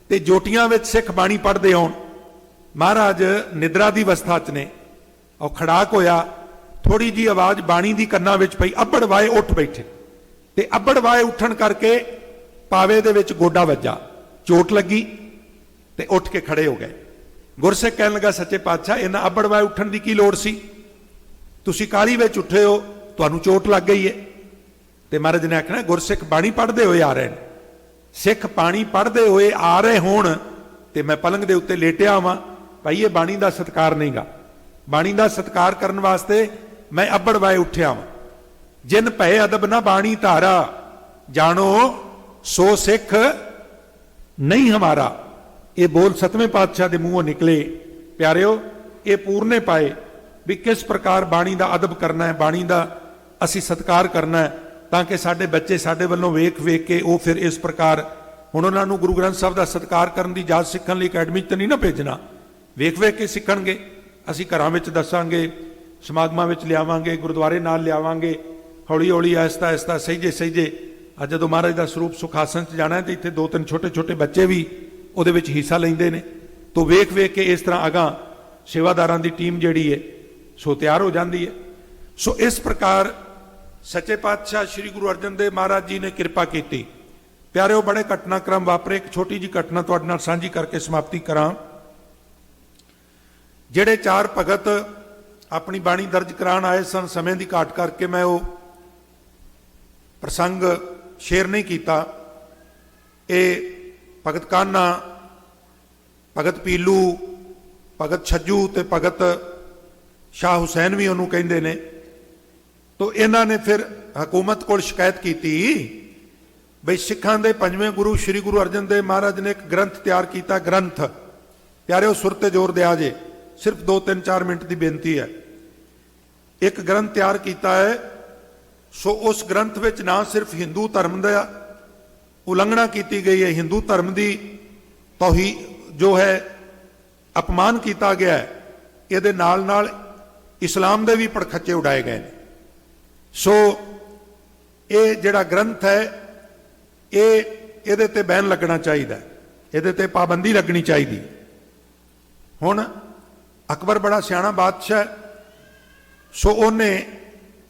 ਤੇ ਜੋਟੀਆਂ ਵਿੱਚ ਸਿੱਖ ਬਾਣੀ ਪੜ੍ਹਦੇ ਹੋਣ। ਮਹਾਰਾਜ ਨਿਦਰਾ ਦੀ ਅਵਸਥਾ 'ਚ ਨੇ, ਉਹ ਖੜਾਕ ਹੋਇਆ, ਥੋੜੀ ਜੀ ਆਵਾਜ਼ ਬਾਣੀ ਦੀ ਕੰਨਾਂ ਵਿੱਚ ਪਈ, ਅੱਬੜ ਵਾਏ ਉੱਠ ਬੈਠੇ, ਤੇ ਅੱਬੜ ਵਾਏ ਉੱਠਣ ਕਰਕੇ ਪਾਵੇ ਦੇ ਵਿੱਚ ਗੋਡਾ ਵੱਜਾ, ਚੋਟ ਲੱਗੀ, ਤੇ ਉੱਠ ਕੇ ਖੜੇ ਹੋ ਗਏ। ਗੁਰਸਿੱਖ ਕਹਿਣ ਲੱਗਾ ਸੱਚੇ ਪਾਤਸ਼ਾਹ ਇਹਨਾਂ ਅੱਬੜ ਵਾਏ ਉੱਠਣ ਦੀ ਕੀ ਲੋੜ ਸੀ, ਤੁਸੀਂ ਕਾਹਲੀ ਵਿੱਚ ਉੱਠੇ ਹੋ, ਤੁਹਾਨੂੰ ਚੋਟ ਲੱਗ ਗਈ ਹੈ। ਤੇ ਮਹਾਰਾਜ ਨੇ ਆਖਣਾ ਗੁਰਸਿੱਖ ਬਾਣੀ ਪੜ੍ਹਦੇ ਹੋਏ ਆ ਰਹੇ ਨੇ, ਸਿੱਖ ਬਾਣੀ ਪੜ੍ਹਦੇ ਹੋਏ ਆ ਰਹੇ ਹੋਣ ਤੇ ਮੈਂ ਪਲੰਗ ਦੇ ਉੱਤੇ ਲੇਟਿਆ ਵਾਂ, ਭਾਈ ਇਹ ਬਾਣੀ ਦਾ ਸਤਿਕਾਰ ਨਹੀਂਗਾ। ਬਾਣੀ ਦਾ ਸਤਿਕਾਰ ਕਰਨ ਵਾਸਤੇ ਮੈਂ ਅੱਬੜ ਵਾਏ ਉੱਠਿਆ ਵਾਂ। ਜਿਨ ਭੈ ਅਦਬ ਨਾ ਬਾਣੀ ਧਾਰਾ, ਜਾਣੋ ਸੋ ਸਿੱਖ ਨਹੀਂ ਹਮਾਰਾ। ਇਹ ਬੋਲ 7ਵੇਂ ਪਾਤਸ਼ਾਹ ਦੇ ਮੂੰਹੋਂ ਨਿਕਲੇ। ਪਿਆਰਿਓ, ਇਹ ਪੂਰਨੇ ਪਾਏ ਵੀ ਕਿਸ ਪ੍ਰਕਾਰ ਬਾਣੀ ਦਾ ਅਦਬ ਕਰਨਾ ਹੈ, ਬਾਣੀ ਦਾ ਅਸੀਂ ਸਤਿਕਾਰ ਕਰਨਾ ਹੈ, ਤਾਂ ਕਿ ਸਾਡੇ ਬੱਚੇ ਸਾਡੇ ਵੱਲੋਂ ਵੇਖ ਵੇਖ ਕੇ ਉਹ ਫਿਰ ਇਸ ਪ੍ਰਕਾਰ, ਹੁਣ ਉਹਨਾਂ ਨੂੰ ਗੁਰੂ ਗ੍ਰੰਥ ਸਾਹਿਬ ਦਾ ਸਤਿਕਾਰ ਕਰਨ ਦੀ ਜਾਚ ਸਿੱਖਣ ਲਈ ਅਕੈਡਮੀ 'ਚ ਨਹੀਂ ਨਾ ਭੇਜਣਾ, ਵੇਖ ਵੇਖ ਕੇ ਸਿੱਖਣਗੇ। ਅਸੀਂ ਘਰਾਂ ਵਿੱਚ ਦੱਸਾਂਗੇ, ਸਮਾਗਮਾਂ ਵਿੱਚ ਲਿਆਵਾਂਗੇ, ਗੁਰਦੁਆਰੇ ਨਾਲ ਲਿਆਵਾਂਗੇ, ਹੌਲੀ ਹੌਲੀ ਆਹਿਸਤਾ ਆਹਿਸਤਾ ਸਹਿਜੇ ਸਹਿਜੇ। ਅੱਜ ਜਦੋਂ ਮਹਾਰਾਜ ਦਾ ਸਰੂਪ ਸੁਖਾਸਨ 'ਚ ਜਾਣਾ ਤੇ ਇੱਥੇ 2-3 ਛੋਟੇ ਛੋਟੇ ਬੱਚੇ ਵੀ ਉਹਦੇ ਵਿੱਚ ਹਿੱਸਾ ਲੈਂਦੇ ਨੇ, ਤੋਂ ਵੇਖ ਵੇਖ ਕੇ ਇਸ ਤਰ੍ਹਾਂ ਅਗਾਂ ਸੇਵਾਦਾਰਾਂ ਦੀ ਟੀਮ ਜਿਹੜੀ ਹੈ ਸੋ ਤਿਆਰ ਹੋ ਜਾਂਦੀ ਹੈ। ਸੋ ਇਸ ਪ੍ਰਕਾਰ ਸੱਚੇ ਪਾਤਸ਼ਾਹ ਸ੍ਰੀ ਗੁਰੂ ਅਰਜਨ ਦੇਵ ਮਹਾਰਾਜ ਜੀ ਨੇ ਕਿਰਪਾ ਕੀਤੀ ਪਿਆਰਿਓ, बड़े घटनाक्रम वापरे। एक छोटी जी घटना तुहाडे नाल साझी करके समाप्ति करां। ਜਿਹੜੇ 4 भगत अपनी बाणी दर्ज कराण आए सन, समय की घाट करके मैं वो प्रसंग शेयर नहीं किया। ये भगत कान्हा, भगत पीलू, भगत छज्जू ते भगत शाह हुसैन भी उन्होंने कहते हैं। तो इन्हों ने फिर हुकूमत को शिकायत की बई सिखां दे 5वें गुरु श्री गुरु अर्जन देव महाराज ने एक ग्रंथ तैयार किया। ग्रंथ प्यारे सुर ते जोर दिया जे, सिर्फ 2-3-4 मिनट की बेनती है। एक ग्रंथ तैयार किया है। सो उस ग्रंथ विच ना सिर्फ हिंदू धर्म का उलंघना की गई है, हिंदू धर्म की तौही जो है अपमान किया गया है, ये नाल नाल इस्लाम के भी भड़खच्चे उड़ाए गए हैं। सो ये जिहड़ा ग्रंथ है ये बैन लगना चाहिए, ये पाबंदी लगनी चाहिए। हुण अकबर बड़ा सियाणा बादशाह, सो उन्हें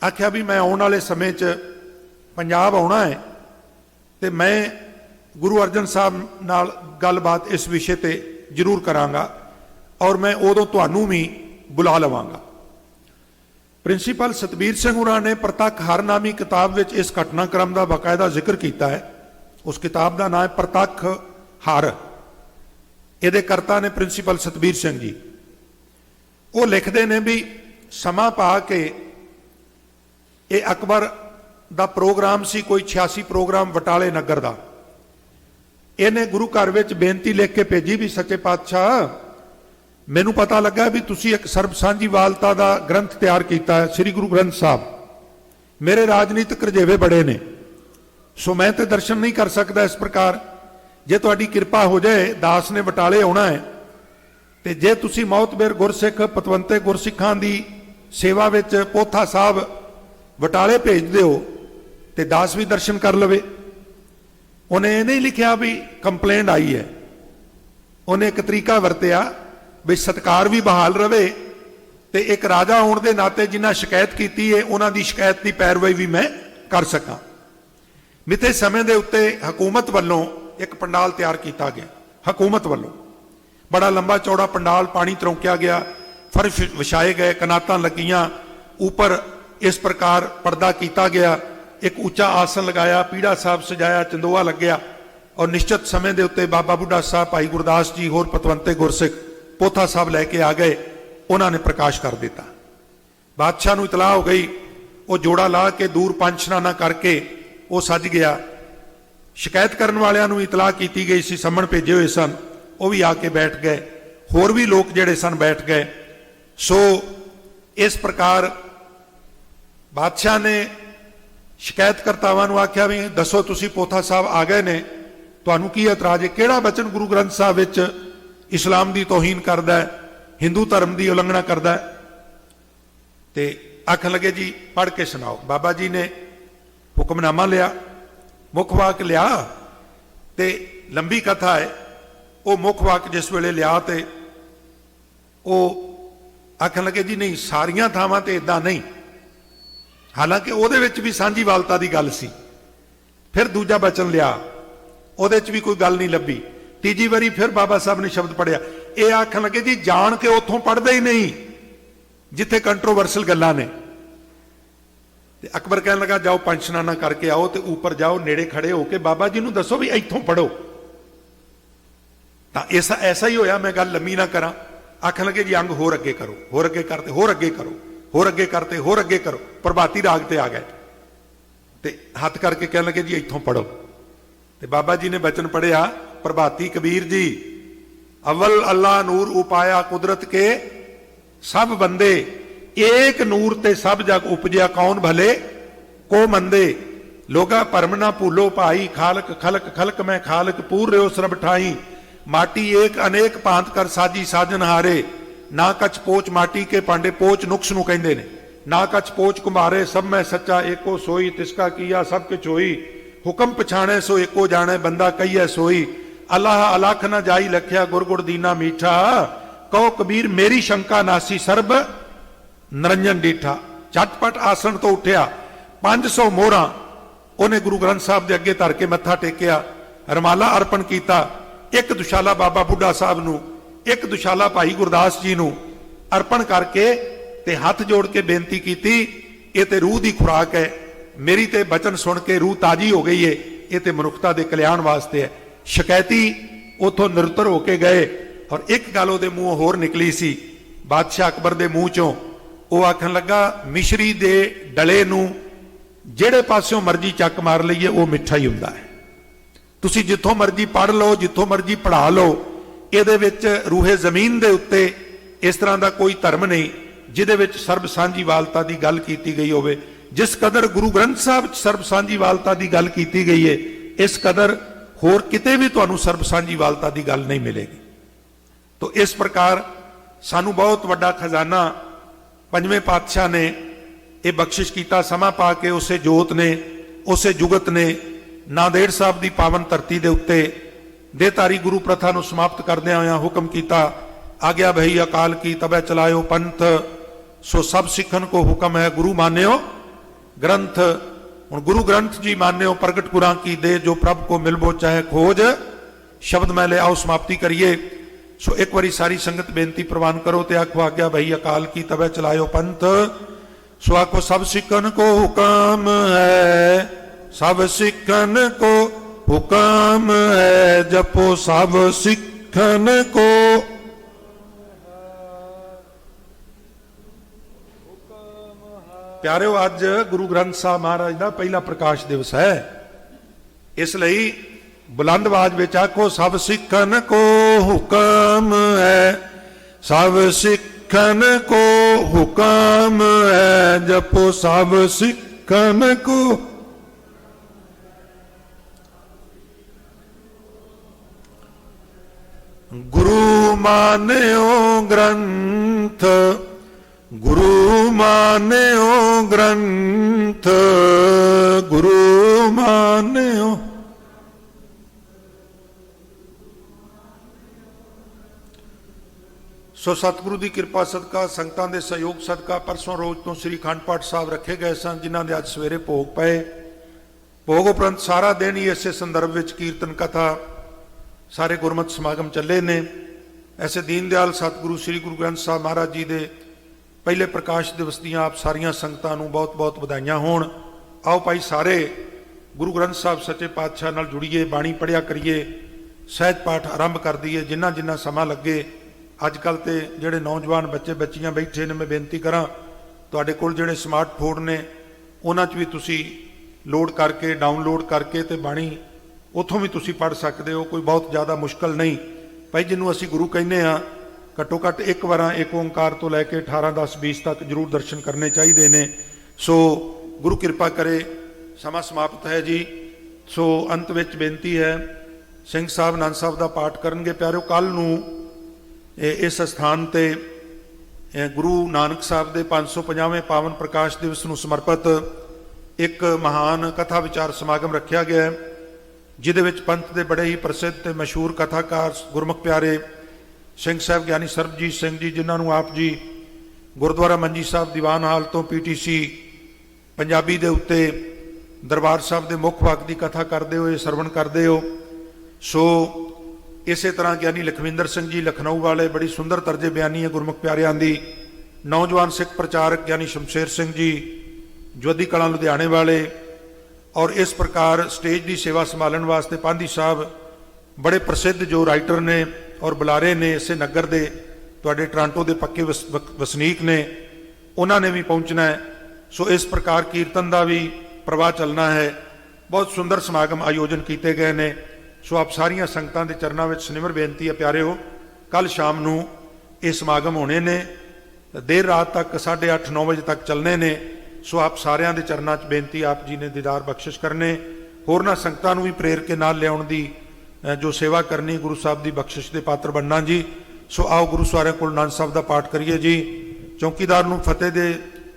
आख्या भी मैं आने वाले समय च पंजाब आना है तो मैं गुरु अर्जन साहब नाल गलबात इस विषय पर जरूर करांगा और मैं उदों तुहानूं भी बुला लवांगा। प्रिंसीपल सतबीर सिंह होरां ने प्रतख हर नामी किताब विच इस घटनाक्रम का बाकायदा जिक्र किया है। उस किताब का नाम है प्रतख हर। ये करता ने प्रिंसीपल सतबीर सिंह जी। वो लिखते हैं भी समा पा के ये अकबर का प्रोग्राम सी, कोई 86 प्रोग्राम बटाले नगर का। इन्हें गुरु घर में बेनती लिख के भेजी भी सच्चे पातशाह मैनू पता लगा भी तुसी एक सर्ब सांझीवालता का ग्रंथ तैयार किया है, श्री गुरु ग्रंथ साहब। मेरे राजनीतिक रजेवे बड़े ने, सो मैं तो दर्शन नहीं कर सकता। इस प्रकार जे तुहाडी कृपा हो जाए, दास ने बटाले आना है तो जे तुसी मौतबेर गुरसिख पतवंते गुरसिखां की सेवा विच पोथा साहब बटाले भेज दिओ तो दास भी दर्शन कर लवे। उन्हें ये नहीं लिखा भी कंप्लेंट आई है, उन्हें एक तरीका वरतिया भी सत्कार भी बहाल रहे तो एक राजा होने के नाते जिन्हें शिकायत की है उन्होंने शिकायत की पैरवाई भी मैं कर सका। मिथे समय के उत्ते हुकूमत वालों एक पंडाल तैयार किया गया। हुकूमत वालों बड़ा लंबा चौड़ा पंडाल, पानी तरौंकिया गया, फर्श विछाए गए, कनातां लगियां, ऊपर इस प्रकार पर्दा किया गया, एक उच्चा आसन लगाया, पीड़ा साहब सजाया, चंदोआ लग्या और निश्चित समय के उत्ते बाबा बुढ़ा साहब, भाई गुरदास जी होर पतवंते गुरसिख पोथा साहब लैके आ गए। उन्होंने प्रकाश कर दिता। बादशाह नूं इतलाह हो गई। वो जोड़ा ला के दूर पंज शनाना करके वो सज गया। शिकायत करने वालियां नूं इतलाह की गई सी, समन भेजे हुए सन, वो भी आके बैठ गए, होर भी लोग जिहड़े सन बैठ गए। सो इस प्रकार बादशाह ने शिकायतकर्तावां नूं आख्या भी दसो तुसी पोथा साहब आ गए ने, तुहानूं की एतराज है, किहड़ा वचन गुरु ग्रंथ साहब विच इस्लाम की तौहीन करदा है, हिंदू धर्म की उलंघना करदा है? ते आखन लगे जी पढ़ के सुनाओ। बाबा जी ने हुक्मनामा लिया, मुख वाक लिया ते लंबी कथा है। वो मुख वाक जिस वेले लिया तो वो आखन लगे जी नहीं सारियां थावां ते इदां नहीं, हालांकि ਉਹਦੇ ਵਿੱਚ भी सांझीवालता की गल सी। फिर दूजा बचन लिया, ਉਹਦੇ ਵਿੱਚ भी कोई गल नहीं लभी। तीजी बारी फिर बाबा साहब ने शब्द पढ़िया। ये आखन लगे जी जान के उतों पढ़ते ही नहीं जिथे कंट्रोवर्सल गल्लां ने। ते अकबर कहने लगा जाओ पंचनाना करके आओ तो ऊपर जाओ, नेड़े खड़े होके बाबा जी नूं दसो भी इत्थों पढ़ो। तो ऐसा ही होया। मैं गल लम्मी ना करा। आखन लगे जी अंग होर अगे करो, होर अगे करते, होर अगे करो, होर अगे करते, होर अगे करो। प्रभाती राग ते आ गए ते हथ करके कहने लगे जी इत्थों पढ़ो। ते बाबा जी ने बचन पढ़िया, प्रभाती कबीर जी अव्वल अल्लाह नूर उपाया कुदरत के सब बंदे, एक नूर ते सब जग उपजया कौन भले को मंदे। लोगा परम ना भूलो भाई, खालक खलक खलक मैं खालक पूर रहो सरब ठाई। माटी एक अनेक भांत कर साजी साजन हारे, ना कछ पोच माटी के पांडे। पोच नुक्स नूं कहंदे ने। ना कछ पोच कुमारे, सब मैं सच्चा एको सोई। तिसका किया सब किछ होई, हुक्म पछाणे सो एको जाने। बंदा कहिए सोई, अल्लाह अलख न जाई लख्या। गुर गुर दीना मीठा, कहो कबीर मेरी शंका नासी। सर्ब निरंजन डीठा। झटपट आसन तो उठिया, 500 मोहरां उन्हें गुरु ग्रंथ साहब के अगे धर के मत्था टेकिया। ਰਮਾਲਾ ਅਰਪਣ ਕੀਤਾ। ਇੱਕ ਦੁਸ਼ਾਲਾ ਬਾਬਾ ਬੁੱਢਾ ਸਾਹਿਬ ਨੂੰ, ਇੱਕ ਦੁਸ਼ਾਲਾ ਭਾਈ ਗੁਰਦਾਸ ਜੀ ਨੂੰ ਅਰਪਣ ਕਰਕੇ ਤੇ ਹੱਥ ਜੋੜ ਕੇ ਬੇਨਤੀ ਕੀਤੀ, ਇਹ ਤੇ ਰੂਹ ਦੀ ਖੁਰਾਕ ਹੈ, ਮੇਰੀ ਤੇ ਬਚਨ ਸੁਣ ਕੇ ਰੂਹ ਤਾਜੀ ਹੋ ਗਈ ਹੈ, ਇਹ ਤੇ ਮਨੁੱਖਤਾ ਦੇ ਕਲਿਆਣ ਵਾਸਤੇ ਹੈ। ਸ਼ਿਕਾਇਤੀ ਉਥੋਂ ਨਿਰੁੱਤਰ ਹੋ ਕੇ ਗਏ। ਔਰ ਇੱਕ ਗੱਲ ਉਹਦੇ ਮੂੰਹੋਂ ਹੋਰ ਨਿਕਲੀ ਸੀ, ਬਾਦਸ਼ਾਹ ਅਕਬਰ ਦੇ ਮੂੰਹ ਚੋਂ। ਉਹ ਆਖਣ ਲੱਗਾ, ਮਿਸ਼ਰੀ ਦੇ ਡਲੇ ਨੂੰ ਜਿਹੜੇ ਪਾਸਿਓਂ ਮਰਜ਼ੀ ਚੱਕ ਮਾਰ ਲਈਏ ਉਹ ਮਿੱਠਾ ਹੀ ਹੁੰਦਾ ਹੈ। ਤੁਸੀਂ ਜਿੱਥੋਂ ਮਰਜ਼ੀ ਪੜ੍ਹ ਲਓ, ਜਿੱਥੋਂ ਮਰਜ਼ੀ ਪੜ੍ਹਾ ਲਓ, ਇਹਦੇ ਵਿੱਚ ਰੂਹੇ ਜ਼ਮੀਨ ਦੇ ਉੱਤੇ ਇਸ ਤਰ੍ਹਾਂ ਦਾ ਕੋਈ ਧਰਮ ਨਹੀਂ ਜਿਹਦੇ ਵਿੱਚ ਸਰਬ ਸਾਂਝੀਵਾਲਤਾ ਦੀ ਗੱਲ ਕੀਤੀ ਗਈ ਹੋਵੇ। ਜਿਸ ਕਦਰ ਗੁਰੂ ਗ੍ਰੰਥ ਸਾਹਿਬ 'ਚ ਸਰਬ ਸਾਂਝੀਵਾਲਤਾ ਦੀ ਗੱਲ ਕੀਤੀ ਗਈ ਹੈ, ਇਸ ਕਦਰ ਹੋਰ ਕਿਤੇ ਵੀ ਤੁਹਾਨੂੰ ਸਰਬ ਸਾਂਝੀਵਾਲਤਾ ਦੀ ਗੱਲ ਨਹੀਂ ਮਿਲੇਗੀ। ਤੋ ਇਸ ਪ੍ਰਕਾਰ ਸਾਨੂੰ ਬਹੁਤ ਵੱਡਾ ਖਜ਼ਾਨਾ ਪੰਜਵੇਂ ਪਾਤਸ਼ਾਹ ਨੇ ਇਹ ਬਖਸ਼ਿਸ਼ ਕੀਤਾ। ਸਮਾਂ ਪਾ ਕੇ ਉਸੇ ਜੋਤ ਨੇ, ਉਸੇ ਜੁਗਤ ਨੇ ਨਾਂਦੇੜ ਸਾਹਿਬ ਦੀ ਪਾਵਨ ਧਰਤੀ ਦੇ ਉੱਤੇ ਦੇਹਧਾਰੀ ਗੁਰੂ ਪ੍ਰਥਾ ਨੂੰ ਸਮਾਪਤ ਕਰਦਿਆਂ ਹੋਇਆਂ ਹੁਕਮ ਕੀਤਾ, ਆਗਿਆ ਭਈ ਅਕਾਲ ਕੀ ਤਬੈ ਚਲਾਇਓ ਪੰਥ, ਸੋ ਸਭ ਸਿੱਖਨ ਕੋ ਹੁਕਮ ਹੈ ਗੁਰੂ ਮਾਨਿਓ ਗ੍ਰੰਥ। ਹੁਣ ਗੁਰੂ ਗ੍ਰੰਥ ਜੀ ਮਾਨਿਓ ਪ੍ਰਗਟ ਗੁਰਾਂ ਕੀ ਦੇ, ਜੋ ਪ੍ਰਭ ਕੋ ਮਿਲਬੋ ਚਾਹੇ ਖੋਜ, ਸ਼ਬਦ ਮੈਂ ਲੈ ਆਓ ਸਮਾਪਤੀ ਕਰੀਏ। ਸੋ ਇੱਕ ਵਾਰੀ ਸਾਰੀ ਸੰਗਤ ਬੇਨਤੀ ਪ੍ਰਵਾਨ ਕਰੋ ਤੇ ਆਖੋ, ਆਗਿਆ ਭਈ ਅਕਾਲ ਕੀ ਤਬੈ ਚਲਾਇਓ ਪੰਥ, ਸੋ ਆਖੋ ਸਭ ਸਿੱਖਨ ਕੋ ਹੁਕਮ ਹੈ, ਸਭ ਸਿੱਖਨ ਕੋ ਹੁਕਮ ਹੈ, ਜਪੋ ਸਭ ਸਿੱਖਨ ਕੋ। ਪਿਆਰਿਓ, ਅੱਜ ਗੁਰੂ ਗ੍ਰੰਥ ਸਾਹਿਬ ਮਹਾਰਾਜ ਦਾ ਪਹਿਲਾ ਪ੍ਰਕਾਸ਼ ਦਿਵਸ ਹੈ। ਇਸ ਲਈ ਬੁਲੰਦ ਆਵਾਜ਼ ਵਿੱਚ ਆਖੋ, ਸਭ ਸਿੱਖਨ ਕੋ ਹੁਕਮ ਹੈ, ਸਭ ਸਿੱਖਨ ਕੋ ਹੁਕਮ ਹੈ, ਜਪੋ ਸਭ ਸਿੱਖਨ ਕੋ। ਗੁਰੂ ਮਾਨਿਓ ਗ੍ਰੰਥ, ਗੁਰੂ ਮਾਨਿਓ ਗ੍ਰੰਥ, ਗੁਰੂ ਮਾਨਿਓ। ਸੋ ਸਤਿਗੁਰੂ ਦੀ ਕਿਰਪਾ ਸਦਕਾ, ਸੰਗਤਾਂ ਦੇ ਸਹਿਯੋਗ ਸਦਕਾ ਪਰਸੋਂ ਰੋਜ਼ ਤੋਂ ਸ੍ਰੀ ਅਖੰਡ ਪਾਠ ਸਾਹਿਬ ਰੱਖੇ ਗਏ ਸਨ, ਜਿਨ੍ਹਾਂ ਦੇ ਅੱਜ ਸਵੇਰੇ ਭੋਗ ਪਏ। ਭੋਗ ਉਪਰੰਤ ਸਾਰਾ ਦਿਨ ਹੀ ਇਸੇ ਸੰਦਰਭ ਵਿੱਚ ਕੀਰਤਨ ਕਥਾ, ਸਾਰੇ ਗੁਰਮਤਿ ਸਮਾਗਮ ਚੱਲੇ ਨੇ। ਐਸੇ ਦੀਨ ਦਿਆਲ ਸਤਿਗੁਰੂ ਸ੍ਰੀ ਗੁਰੂ ਗ੍ਰੰਥ ਸਾਹਿਬ ਮਹਾਰਾਜ ਜੀ ਦੇ ਪਹਿਲੇ ਪ੍ਰਕਾਸ਼ ਦਿਵਸ ਦੀਆਂ ਆਪ ਸਾਰੀਆਂ ਸੰਗਤਾਂ ਨੂੰ ਬਹੁਤ ਬਹੁਤ ਵਧਾਈਆਂ ਹੋਣ। ਆਓ ਭਾਈ ਸਾਰੇ ਗੁਰੂ ਗ੍ਰੰਥ ਸਾਹਿਬ ਸੱਚੇ ਪਾਤਸ਼ਾਹ ਨਾਲ ਜੁੜੀਏ, ਬਾਣੀ ਪੜ੍ਹਿਆ ਕਰੀਏ, ਸਹਿਜ ਪਾਠ ਆਰੰਭ ਕਰ ਦਈਏ ਜਿੰਨਾ ਜਿੰਨਾ ਸਮਾਂ ਲੱਗੇ। ਅੱਜ ਕੱਲ੍ਹ ਤੇ ਜਿਹੜੇ ਨੌਜਵਾਨ ਬੱਚੇ ਬੱਚੀਆਂ ਬੈਠੇ ਨੇ, ਮੈਂ ਬੇਨਤੀ ਕਰਾਂ ਤੁਹਾਡੇ ਕੋਲ ਜਿਹੜੇ ਸਮਾਰਟਫੋਨ ਨੇ ਉਹਨਾਂ 'ਚ ਵੀ ਤੁਸੀਂ ਲੋਡ ਕਰਕੇ, ਡਾਊਨਲੋਡ ਕਰਕੇ ਤੇ ਬਾਣੀ ਉੱਥੋਂ ਵੀ ਤੁਸੀਂ ਪੜ੍ਹ ਸਕਦੇ ਹੋ। ਕੋਈ ਬਹੁਤ ਜ਼ਿਆਦਾ ਮੁਸ਼ਕਲ ਨਹੀਂ। ਭਾਈ ਜਿਹਨੂੰ ਅਸੀਂ ਗੁਰੂ ਕਹਿੰਦੇ ਹਾਂ, ਘੱਟੋ ਘੱਟ ਇੱਕ ਵਾਰਾਂ ਇੱਕ ਓਂਕਾਰ ਤੋਂ ਲੈ ਕੇ 18, 10, 20 ਤੱਕ ਜ਼ਰੂਰ ਦਰਸ਼ਨ ਕਰਨੇ ਚਾਹੀਦੇ ਨੇ। ਸੋ ਗੁਰੂ ਕਿਰਪਾ ਕਰੇ। ਸਮਾਂ ਸਮਾਪਤ ਹੈ ਜੀ। ਸੋ ਅੰਤ ਵਿੱਚ ਬੇਨਤੀ ਹੈ, ਸਿੰਘ ਸਾਹਿਬ ਆਨੰਦ ਸਾਹਿਬ ਦਾ ਪਾਠ ਕਰਨਗੇ। ਪਿਆਰਿਓ, ਕੱਲ ਨੂੰ ਇਸ ਸਥਾਨ ਤੇ ਗੁਰੂ ਨਾਨਕ ਸਾਹਿਬ ਦੇ 550ਵੇਂ ਪਾਵਨ ਪ੍ਰਕਾਸ਼ ਦਿਵਸ ਨੂੰ ਸਮਰਪਿਤ ਇੱਕ ਮਹਾਨ ਕਥਾ ਵਿਚਾਰ ਸਮਾਗਮ ਰੱਖਿਆ ਗਿਆ ਹੈ, ਜਿਹਦੇ ਵਿੱਚ ਪੰਥ ਦੇ ਬੜੇ ਹੀ ਪ੍ਰਸਿੱਧ ਤੇ ਮਸ਼ਹੂਰ ਕਥਾਕਾਰ ਗੁਰਮੁਖ ਪਿਆਰੇ ਸਿੰਘ ਸਾਹਿਬ ਗਿਆਨੀ ਸਰਬਜੀਤ ਸਿੰਘ ਜੀ, ਜਿਨ੍ਹਾਂ ਨੂੰ ਆਪ ਜੀ ਗੁਰਦੁਆਰਾ ਮੰਜੀ ਸਾਹਿਬ ਦੀਵਾਨ ਹਾਲ ਤੋਂ PTC ਪੰਜਾਬੀ ਦੇ ਉੱਤੇ ਦਰਬਾਰ ਸਾਹਿਬ ਦੇ ਮੁੱਖ ਵਾਕ ਦੀ ਕਥਾ ਕਰਦੇ ਹੋਏ ਸਰਵਣ ਕਰਦੇ ਹੋ। ਸੋ ਇਸੇ ਤਰ੍ਹਾਂ ਗਿਆਨੀ ਲਖਵਿੰਦਰ ਸਿੰਘ ਜੀ ਲਖਨਊ ਵਾਲੇ, ਬੜੀ ਸੁੰਦਰ ਤਰਜੇ ਬਿਆਨੀ ਹੈ ਗੁਰਮੁਖ ਪਿਆਰਿਆਂ ਦੀ। ਨੌਜਵਾਨ ਸਿੱਖ ਪ੍ਰਚਾਰਕ ਗਿਆਨੀ ਸ਼ਮਸ਼ੇਰ ਸਿੰਘ ਜੀ ਜੋਧੀ ਕਲਾਂ ਲੁਧਿਆਣੇ ਵਾਲੇ। ਔਰ ਇਸ ਪ੍ਰਕਾਰ ਸਟੇਜ ਦੀ ਸੇਵਾ ਸੰਭਾਲਣ ਵਾਸਤੇ ਪਾਂਧੀ ਸਾਹਿਬ ਬੜੇ ਪ੍ਰਸਿੱਧ ਜੋ ਰਾਈਟਰ ਨੇ ਔਰ ਬੁਲਾਰੇ ਨੇ ਇਸੇ ਨਗਰ ਦੇ, ਤੁਹਾਡੇ ਟਰਾਂਟੋ ਦੇ ਪੱਕੇ ਵਸਨੀਕ ਨੇ, ਉਹਨਾਂ ਨੇ ਵੀ ਪਹੁੰਚਣਾ ਹੈ। ਸੋ ਇਸ ਪ੍ਰਕਾਰ ਕੀਰਤਨ ਦਾ ਵੀ ਪ੍ਰਵਾਹ ਚੱਲਣਾ ਹੈ। ਬਹੁਤ ਸੁੰਦਰ ਸਮਾਗਮ ਆਯੋਜਨ ਕੀਤੇ ਗਏ ਨੇ। ਸੋ ਆਪ ਸਾਰੀਆਂ ਸੰਗਤਾਂ ਦੇ ਚਰਨਾਂ ਵਿੱਚ ਸਨਿਮਰ ਬੇਨਤੀ ਹੈ ਪਿਆਰਿਓ, ਕੱਲ ਸ਼ਾਮ ਨੂੰ ਇਹ ਸਮਾਗਮ ਹੋਣੇ ਨੇ, ਦੇਰ ਰਾਤ ਤੱਕ 8:30, 9 ਵਜੇ ਤੱਕ ਚੱਲਣੇ ਨੇ। ਸੋ ਆਪ ਸਾਰਿਆਂ ਦੇ ਚਰਨਾਂ 'ਚ ਬੇਨਤੀ, ਆਪ ਜੀ ਨੇ ਦੀਦਾਰ ਬਖਸ਼ਿਸ਼ ਕਰਨੇ, ਹੋਰਨਾਂ ਸੰਗਤਾਂ ਨੂੰ ਵੀ ਪ੍ਰੇਰ ਕੇ ਨਾਲ ਲਿਆਉਣ ਦੀ ਜੋ ਸੇਵਾ ਕਰਨੀ, ਗੁਰੂ ਸਾਹਿਬ ਦੀ ਬਖਸ਼ਿਸ਼ ਦੇ ਪਾਤਰ ਬਣਨਾ ਜੀ। ਸੋ ਆਓ ਗੁਰੂ ਸਾਰਿਆਂ ਕੋਲ ਆਨੰਦ ਸਾਹਿਬ ਦਾ ਪਾਠ ਕਰੀਏ ਜੀ। ਚੌਕੀਦਾਰ ਨੂੰ ਫਤਿਹ ਦੇ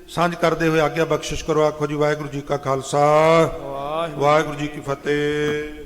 ਸਾਂਝ ਕਰਦੇ ਹੋਏ ਆਗਿਆ ਬਖਸ਼ਿਸ਼ ਕਰੋ। ਆਖੋ ਜੀ, ਵਾਹਿਗੁਰੂ ਜੀ ਕਾ ਖਾਲਸਾ, ਵਾਹਿਗੁਰੂ ਜੀ ਕੀ ਫਤਿਹ।